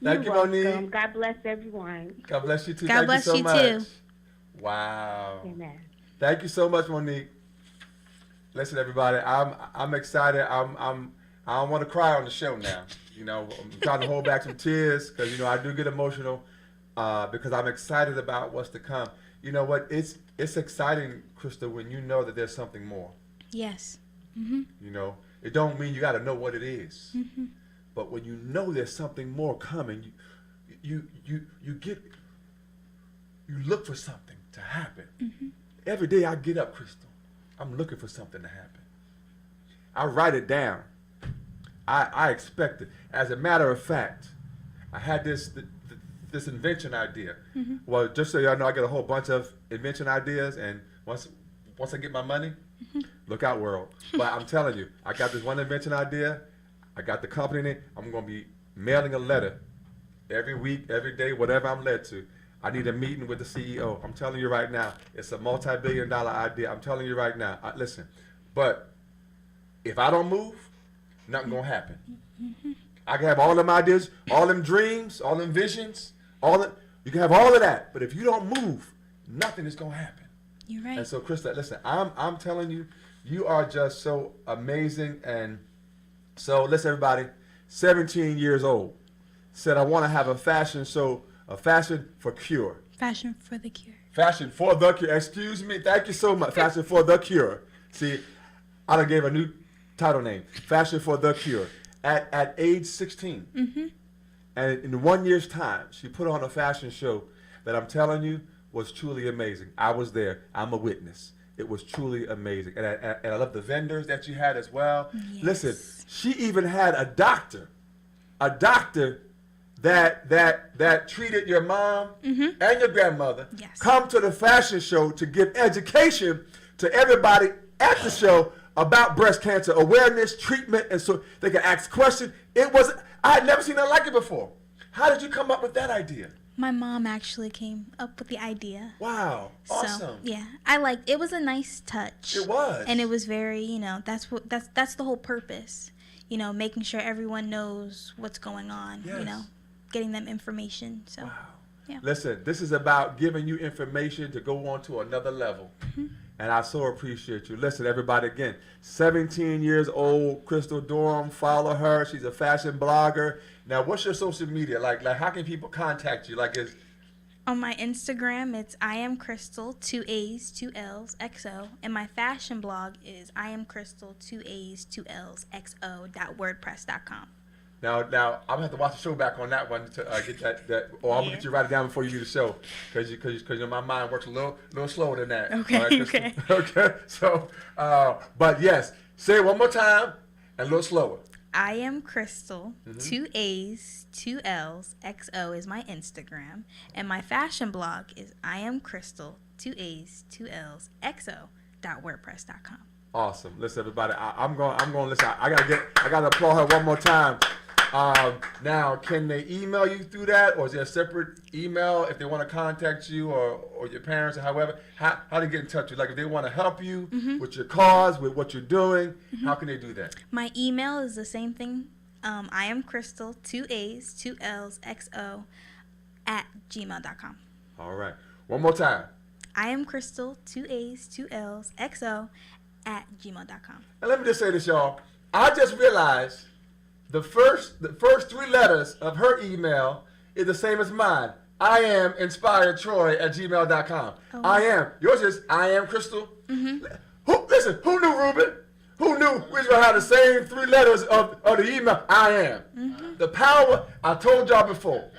Thank you, welcome. Monique. God bless everyone. God bless you too. God Thank bless you so you much. too. Wow. Amen. Thank you so much, Monique. Listen, everybody, I'm excited. I don't want to cry on the show now. I'm trying to hold back some tears, because I do get emotional because I'm excited about what's to come. You know what? It's exciting, Crystal, when you know that there's something more. Yes. It don't mean you got to know what it is, but when you know there's something more coming, you look for something to happen. Every day I get up, Crystal, I'm looking for something to happen. I write it down. I expect it. As a matter of fact, I had this invention idea. Well, just so y'all know, I get a whole bunch of invention ideas, and once I get my money, look out, world. But I'm telling you, I got this one invention idea. I got the company name. I'm going to be mailing a letter every week, every day, whatever I'm led to. I need a meeting with the CEO. I'm telling you right now, it's a multi-billion-dollar idea. I'm telling you right now. Listen, but if I don't move, nothing going to happen. I can have all them ideas, all them dreams, all them visions, you can have all of that. But if you don't move, nothing is going to happen. You're right. And so, Krista, listen, I'm telling you, you are just so amazing. And so, listen, everybody, 17 years old, said I want to have a fashion show, a fashion for cure. Fashion for the cure. Fashion for the cure. Excuse me. Thank you so much. Fashion for the cure. See, I done gave a new title name. Fashion for the cure. At age 16. And in 1 year's time, she put on a fashion show that I'm telling you was truly amazing. I was there. I'm a witness. It was truly amazing. And I love the vendors that you had as well. Yes. Listen, she even had a doctor that treated your mom and your grandmother Yes. come to the fashion show to give education to everybody at the show about breast cancer awareness, treatment, and so they can ask questions. I had never seen nothing like it before. How did you come up with that idea? My mom actually came up with the idea. Wow, awesome. So, yeah, it was a nice touch. It was. And it was very, that's the whole purpose. Making sure everyone knows what's going on, Yes. Getting them information. So, Wow. yeah. Listen, this is about giving you information to go on to another level. And I so appreciate you. Listen, everybody, again, 17 years old, Crystal Durham. Follow her. She's a fashion blogger. Now, what's your social media? Like how can people contact you? On my Instagram, it's I am Crystal, 2 A's, 2 L's, XO. And my fashion blog is I am Crystal, 2 A's, 2 L's, XO.wordpress.com. Now I'm gonna have to watch the show back on that one to get that, or I'm gonna get you write it down before you do the show, because my mind works a little slower than that. Okay, All right, Crystal? okay. Okay. So, but yes, say it one more time and a little slower. I am Crystal, 2 A's, 2 L's, XO is my Instagram. And my fashion blog is I am Crystal, 2 A's, 2 L's, XO.wordpress.com. Awesome. Listen, everybody, I'm going to listen. I gotta applaud her one more time. Now, can they email you through that, or is there a separate email if they want to contact you or your parents or however? How do they get in touch with you? Like if they want to help you with your cause, with what you're doing, how can they do that? My email is the same thing. I am Crystal, 2 A's, 2 L's, XO @gmail.com. All right. One more time. I am Crystal, 2 A's, 2 L's, XO @gmail.com. And let me just say this, y'all. I just realized the first 3 letters of her email is the same as mine. I am inspiredtroy@gmail.com. Oh. I am. Yours is I am Crystal. Listen, who knew, Ruben? Who knew we was going to have the same 3 letters of the email? I am. The power, I told y'all before,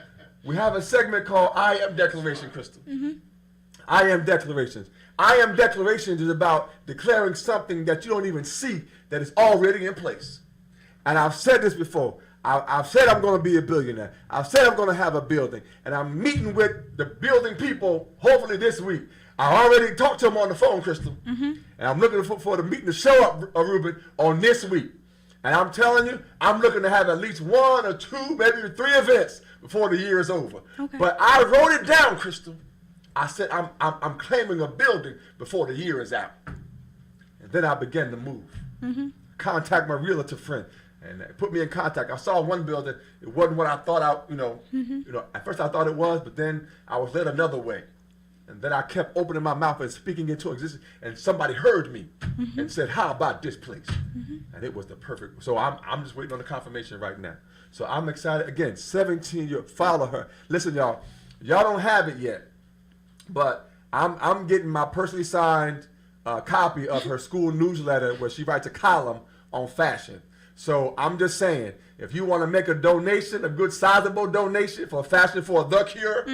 we have a segment called I Am Declaration, Crystal. I Am Declarations. I Am Declarations is about declaring something that you don't even see that is already in place. And I've said this before. I've said I'm going to be a billionaire. I've said I'm going to have a building. And I'm meeting with the building people hopefully this week. I already talked to them on the phone, Crystal. And I'm looking for the meeting to show up, Ruben, on this week. And I'm telling you, I'm looking to have at least 1 or 2, maybe 3 events before the year is over. Okay. But I wrote it down, Crystal. I said I'm claiming a building before the year is out. And then I began to move. Contact my realtor friend. And put me in contact. I saw one building. It wasn't what I thought at first I thought it was, but then I was led another way. And then I kept opening my mouth and speaking into existence. And somebody heard me and said, how about this place? And it was the perfect. So I'm just waiting on the confirmation right now. So I'm excited. Again, 17-year, follow her. Listen, y'all don't have it yet, but I'm getting my personally signed copy of her school newsletter where she writes a column on fashion. So I'm just saying, if you want to make a donation, a good sizable donation for Fashion for the Cure,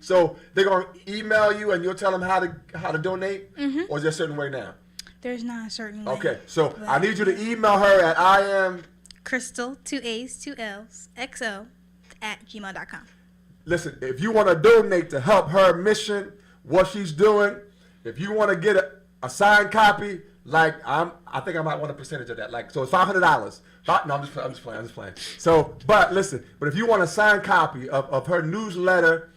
so they're going to email you and you'll tell them how to donate, or is there a certain way now? There's not a certain way. Okay, so I need you to email her at I am Crystal, 2 A's, 2 L's, XO @gmail.com. Listen, if you want to donate to help her mission, what she's doing, if you want to get a signed copy, like I think I might want a percentage of that. Like, so it's $500. No, I'm just playing. So, but listen, but if you want a signed copy of her newsletter,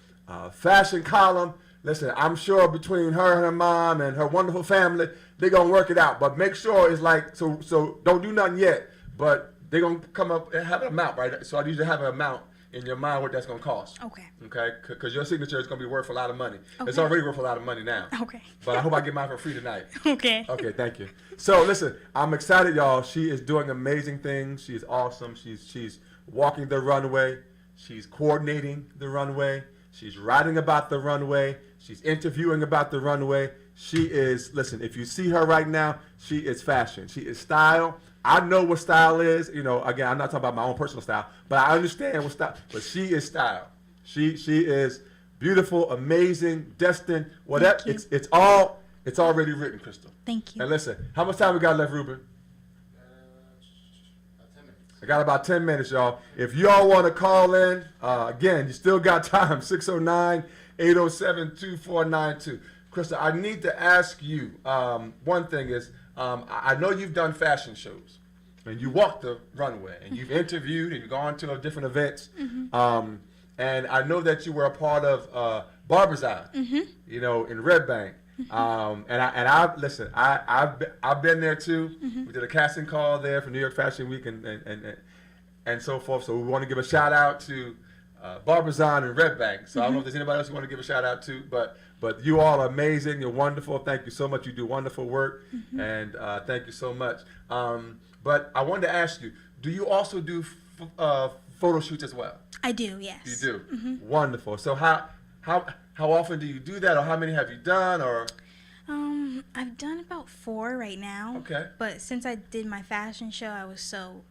fashion column, listen, I'm sure between her and her mom and her wonderful family, they're gonna work it out. But make sure it's like so don't do nothing yet. But they're gonna come up and have an amount, right? So I usually have an amount in your mind what that's gonna cost. Okay. Okay, because your signature is gonna be worth a lot of money. It's Okay. already worth a lot of money now. Okay. But I hope I get mine for free tonight. Okay. Okay, thank you. So listen, I'm excited, y'all. She is doing amazing things. She's awesome. She's walking the runway. She's coordinating the runway. She's writing about the runway. She's interviewing about the runway. She is, listen, if you see her right now, she is fashion. She is style. I know what style is. You know, again, I'm not talking about my own personal style, but I understand what style. But she is style. She is beautiful, amazing, destined, whatever. Thank you. It's all It's already written, Crystal. Thank you. And listen, how much time we got left, Ruben? About 10 minutes. I got about 10 minutes, y'all. If y'all want to call in, again, you still got time. 609-807-2492. Crystal, I need to ask you, one thing is, I know you've done fashion shows. And you walked the runway, and you've interviewed, and you've gone to different events. And I know that you were a part of Barbizon, you know, in Red Bank. I've been there too. We did a casting call there for New York Fashion Week and so forth. So we want to give a shout out to Barbizon and Red Bank. So I don't know if there's anybody else you want to give a shout out to, but you all are amazing. You're wonderful. Thank you so much. You do wonderful work, and thank you so much. But I wanted to ask you, do you also do photo shoots as well? I do, yes. You do? Wonderful. So how often do you do that, or how many have you done, or? I've done about 4 right now. Okay. But since I did my fashion show, I was so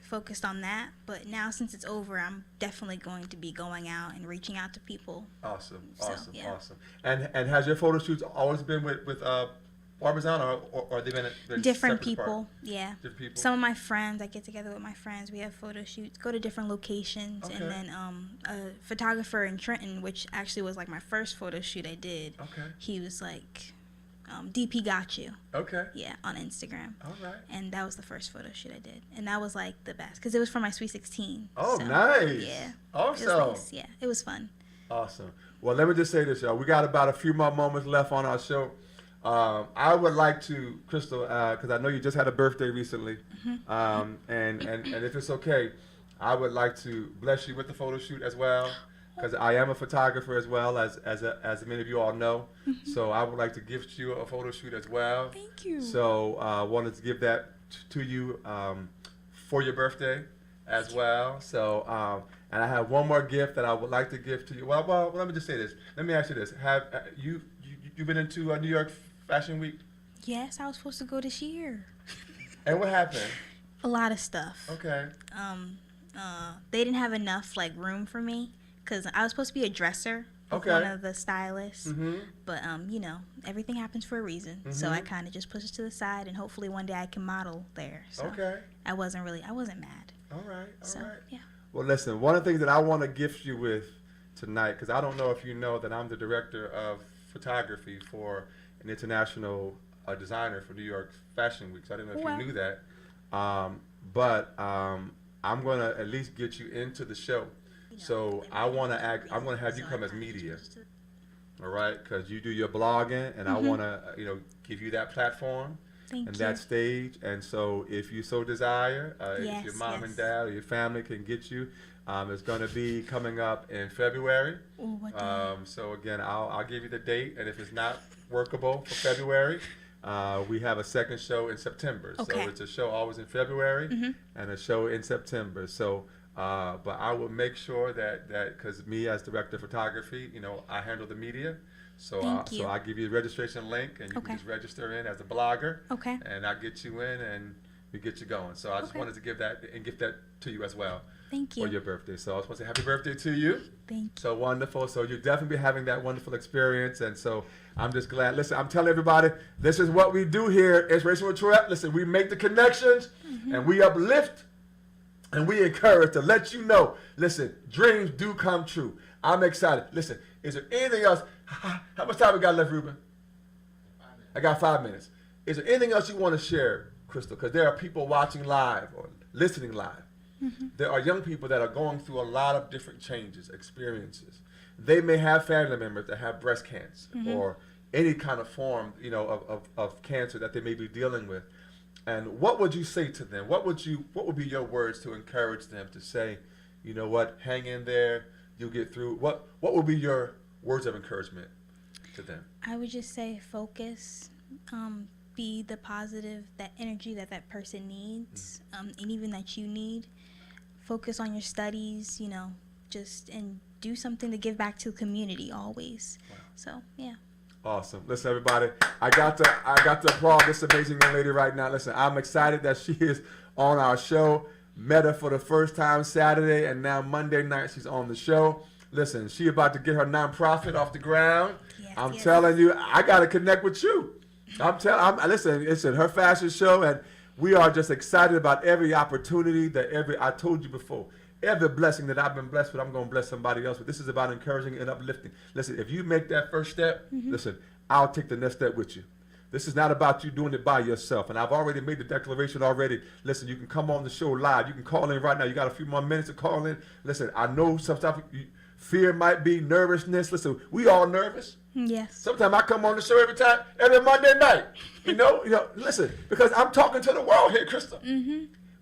focused on that. But now since it's over, I'm definitely going to be going out and reaching out to people. Awesome, So, awesome, yeah. awesome. And has your photo shoots always been with Barbizon, or they've been Different separate apart? people, yeah. Different people. Some of my friends, I get together with my friends. We have photo shoots, go to different locations, Okay. and then a photographer in Trenton, which actually was my first photo shoot I did. Okay. He was DP got you, Okay. yeah, on Instagram. All right. And that was the first photo shoot I did, and that was the best because it was for my Sweet 16. Oh, so, nice. Yeah. Awesome. It was nice. Yeah, it was fun. Awesome. Well, let me just say this, y'all. We got about a few more moments left on our show. I would like to, Crystal, because I know you just had a birthday recently, and if it's okay, I would like to bless you with the photo shoot as well, because I am a photographer as well, as many of you all know. So I would like to gift you a photo shoot as well. Thank you. So I wanted to give that to you for your birthday as well. So and I have one more gift that I would like to give to you. Well, let me just say this. Let me ask you this: Have you been into New York Fashion Week? Yes, I was supposed to go this year. And what happened? A lot of stuff. Okay. They didn't have enough room for me because I was supposed to be a dresser with Okay. one of the stylists. Mm-hmm. But everything happens for a reason. So I kind of just pushed it to the side, and hopefully one day I can model there. So Okay. I wasn't mad. All right. All So right. yeah. Well, listen. One of the things that I want to gift you with tonight, because I don't know if you know that I'm the director of photography for an international designer for New York Fashion Week. So I didn't know if Wow. you knew that. But I'm gonna at least get you into the show. So I'm gonna have you come as media. All right, because you do your blogging, and I want to give you that platform Thank and you. that stage. And so if you so desire, if Yes, your mom yes. and dad or your family can get you, it's going to be coming up in February. Ooh, what day? So again, I'll give you the date, and if it's not workable for February, we have a second show in September. Okay. So it's a show always in February and a show in September. So, but I will make sure that because me as director of photography, I handle the media. So Thank you. so I give you the registration link, and you Okay. can just register in as a blogger. Okay. And I get you in, and we get you going. So I just Okay. wanted to give that and gift that to you as well Thank for you. your birthday. So I was supposed to say happy birthday to you. Thank you. So wonderful. So you'll definitely be having that wonderful experience. And so I'm just glad. Listen, I'm telling everybody, this is what we do here, Inspiration with Troy. Listen, we make the connections and we uplift and we encourage to let you know, listen, dreams do come true. I'm excited. Listen, is there anything else? How much time we got left, Ruben? 5 minutes. I got 5 minutes. Is there anything else you want to share, Crystal? Because there are people watching live or listening live. There are young people that are going through a lot of different changes, experiences. They may have family members that have breast cancer or any kind of form, of cancer that they may be dealing with. And what would you say to them? What would be your words to encourage them to say, you know what, hang in there, you'll get through? What would be your words of encouragement to them? I would just say focus, be the positive, that energy that person needs, and even that you need. Focus on your studies, and do something to give back to the community always. Wow. So, yeah. Awesome. Listen, everybody, I got to applaud this amazing young lady right now. Listen, I'm excited that she is on our show. Met her for the first time Saturday, and now Monday night she's on the show. Listen, she about to get her nonprofit off the ground. Yes, I'm yes. telling you, I got to connect with you. Listen, her fashion show, and we are just excited about every opportunity I told you before, every blessing that I've been blessed with, I'm going to bless somebody else with. This is about encouraging and uplifting. Listen, if you make that first step, listen, I'll take the next step with you. This is not about you doing it by yourself. And I've already made the declaration already. Listen, you can come on the show live. You can call in right now. You got a few more minutes to call in. Listen, I know sometimes fear might be, nervousness. Listen, we all nervous. Yes. Sometimes I come on the show every Monday night. You know, listen, because I'm talking to the world here, Crystal.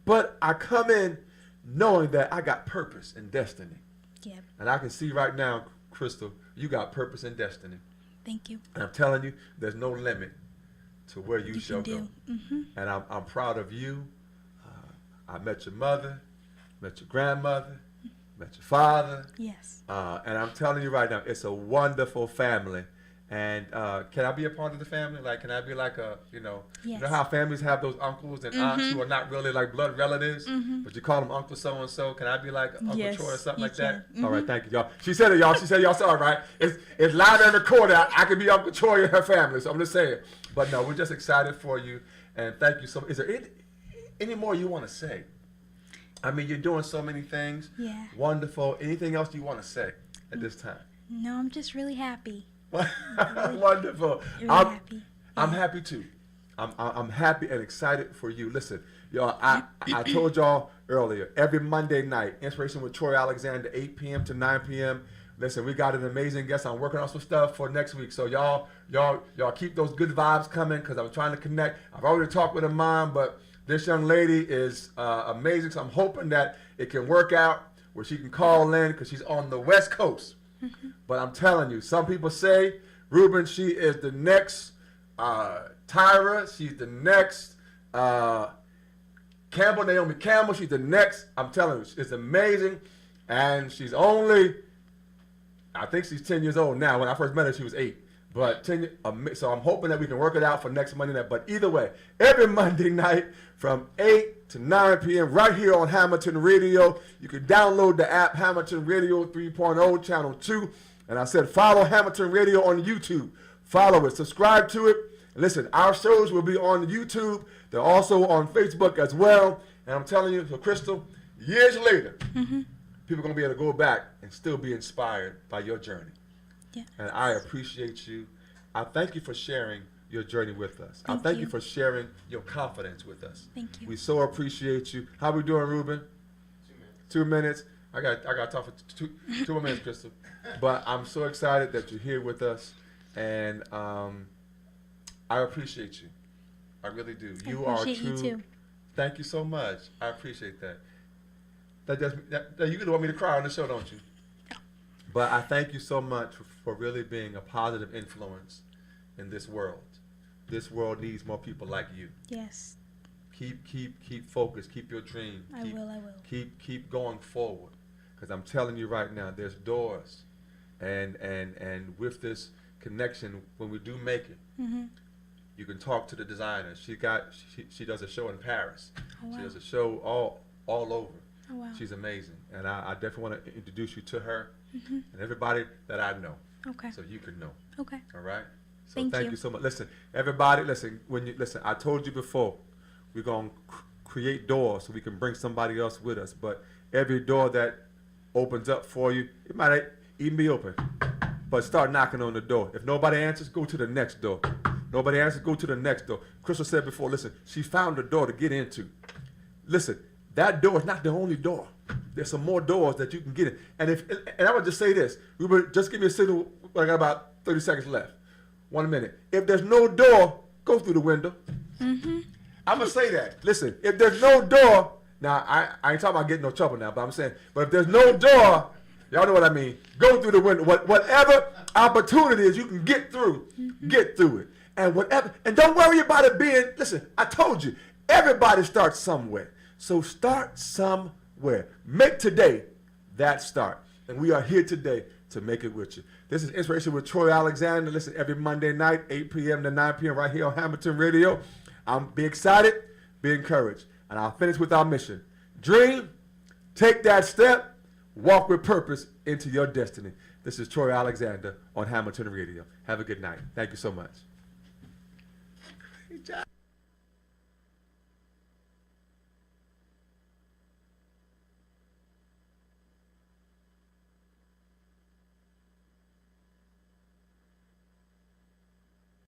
But I come in knowing that I got purpose and destiny. Yep. And I can see right now, Crystal, you got purpose and destiny. Thank you. And I'm telling you, there's no limit to where you shall go. And I'm proud of you. I met your mother, met your grandmother, met your father. Yes. And I'm telling you right now, it's a wonderful family. And can I be a part of the family? Like, can I be like you know how families have those uncles and aunts who are not really like blood relatives, but you call them Uncle so-and-so. Can I be like Uncle Troy or something like that? All right, thank you, y'all. She said it, y'all. She said y'all saw it, right? It's louder in the corner. I can be Uncle Troy and her family, so I'm just saying. But no, we're just excited for you, and thank you so much. Is there any more you want to say? I mean, you're doing so many things. Yeah. Wonderful. Anything else you want to say at this time? No, I'm just really happy. Wonderful. Really happy. I'm happy too. I'm happy and excited for you. Listen, y'all, I told y'all earlier, every Monday night, Inspiration with Troy Alexander, 8 p.m. to 9 p.m. Listen, we got an amazing guest. I'm working on some stuff for next week. So y'all keep those good vibes coming because I'm trying to connect. I've already talked with her mom, but this young lady is amazing. So I'm hoping that it can work out where she can call in because she's on the West Coast. But I'm telling you, some people say, Ruben, she is the next Tyra. She's the next Naomi Campbell. She's the next. I'm telling you, it's amazing. And she's only, I think she's 10 years old now. When I first met her, she was 8. But so I'm hoping that we can work it out for next Monday night. But either way, every Monday night from 8 to 9 p.m. right here on Hamilton Radio. You can download the app Hamilton Radio 3.0 Channel 2. And I said follow Hamilton Radio on YouTube. Follow it. Subscribe to it. And listen, our shows will be on YouTube. They're also on Facebook as well. And I'm telling you, so Crystal, years later, people are going to be able to go back and still be inspired by your journey. Yeah. And I appreciate you. I thank you for sharing your journey with us. I Thank thank you you for sharing your confidence with us. Thank you. We so appreciate you. How we doing, Ruben? 2 minutes. I got to talk for two more minutes, Crystal. But I'm so excited that you're here with us, and I appreciate you. I really do. You are appreciate true. you too. Thank you so much. I appreciate that. You could want me to cry on the show, don't you? But I thank you so much for really being a positive influence in this world. This world needs more people like you. Yes. Keep focused. Keep your dream. I will. Keep going forward. Because I'm telling you right now, there's doors, and with this connection, when we do make it, you can talk to the designer. She does a show in Paris. Oh, wow. She does a show all over. Oh, wow. She's amazing, and I definitely want to introduce you to her and everybody that I know. Okay. So you can know. Okay. All right. So Thank thank you so much. Listen, everybody. Listen. I told you before, we're gonna create doors so we can bring somebody else with us. But every door that opens up for you, it might even be open. But start knocking on the door. If nobody answers, go to the next door. Nobody answers, go to the next door. Crystal said before, listen, she found a door to get into. Listen, that door is not the only door. There's some more doors that you can get in. And I would just say this. Just give me a signal. I got about 30 seconds left. 1 minute. If there's no door, go through the window. I'm going to say that. Listen, if there's no door, now I ain't talking about getting no trouble now, but I'm saying, but if there's no door, y'all know what I mean, go through the window. Whatever opportunities you can get through it. And don't worry about it being, listen, I told you, everybody starts somewhere. So start somewhere. Make today that start. And we are here today to make it with you. This is Inspiration with Troy Alexander. Listen every Monday night, 8 p.m. to 9 p.m. right here on Hamilton Radio. Be excited, be encouraged. And I'll finish with our mission. Dream, take that step, walk with purpose into your destiny. This is Troy Alexander on Hamilton Radio. Have a good night. Thank you so much. Great job.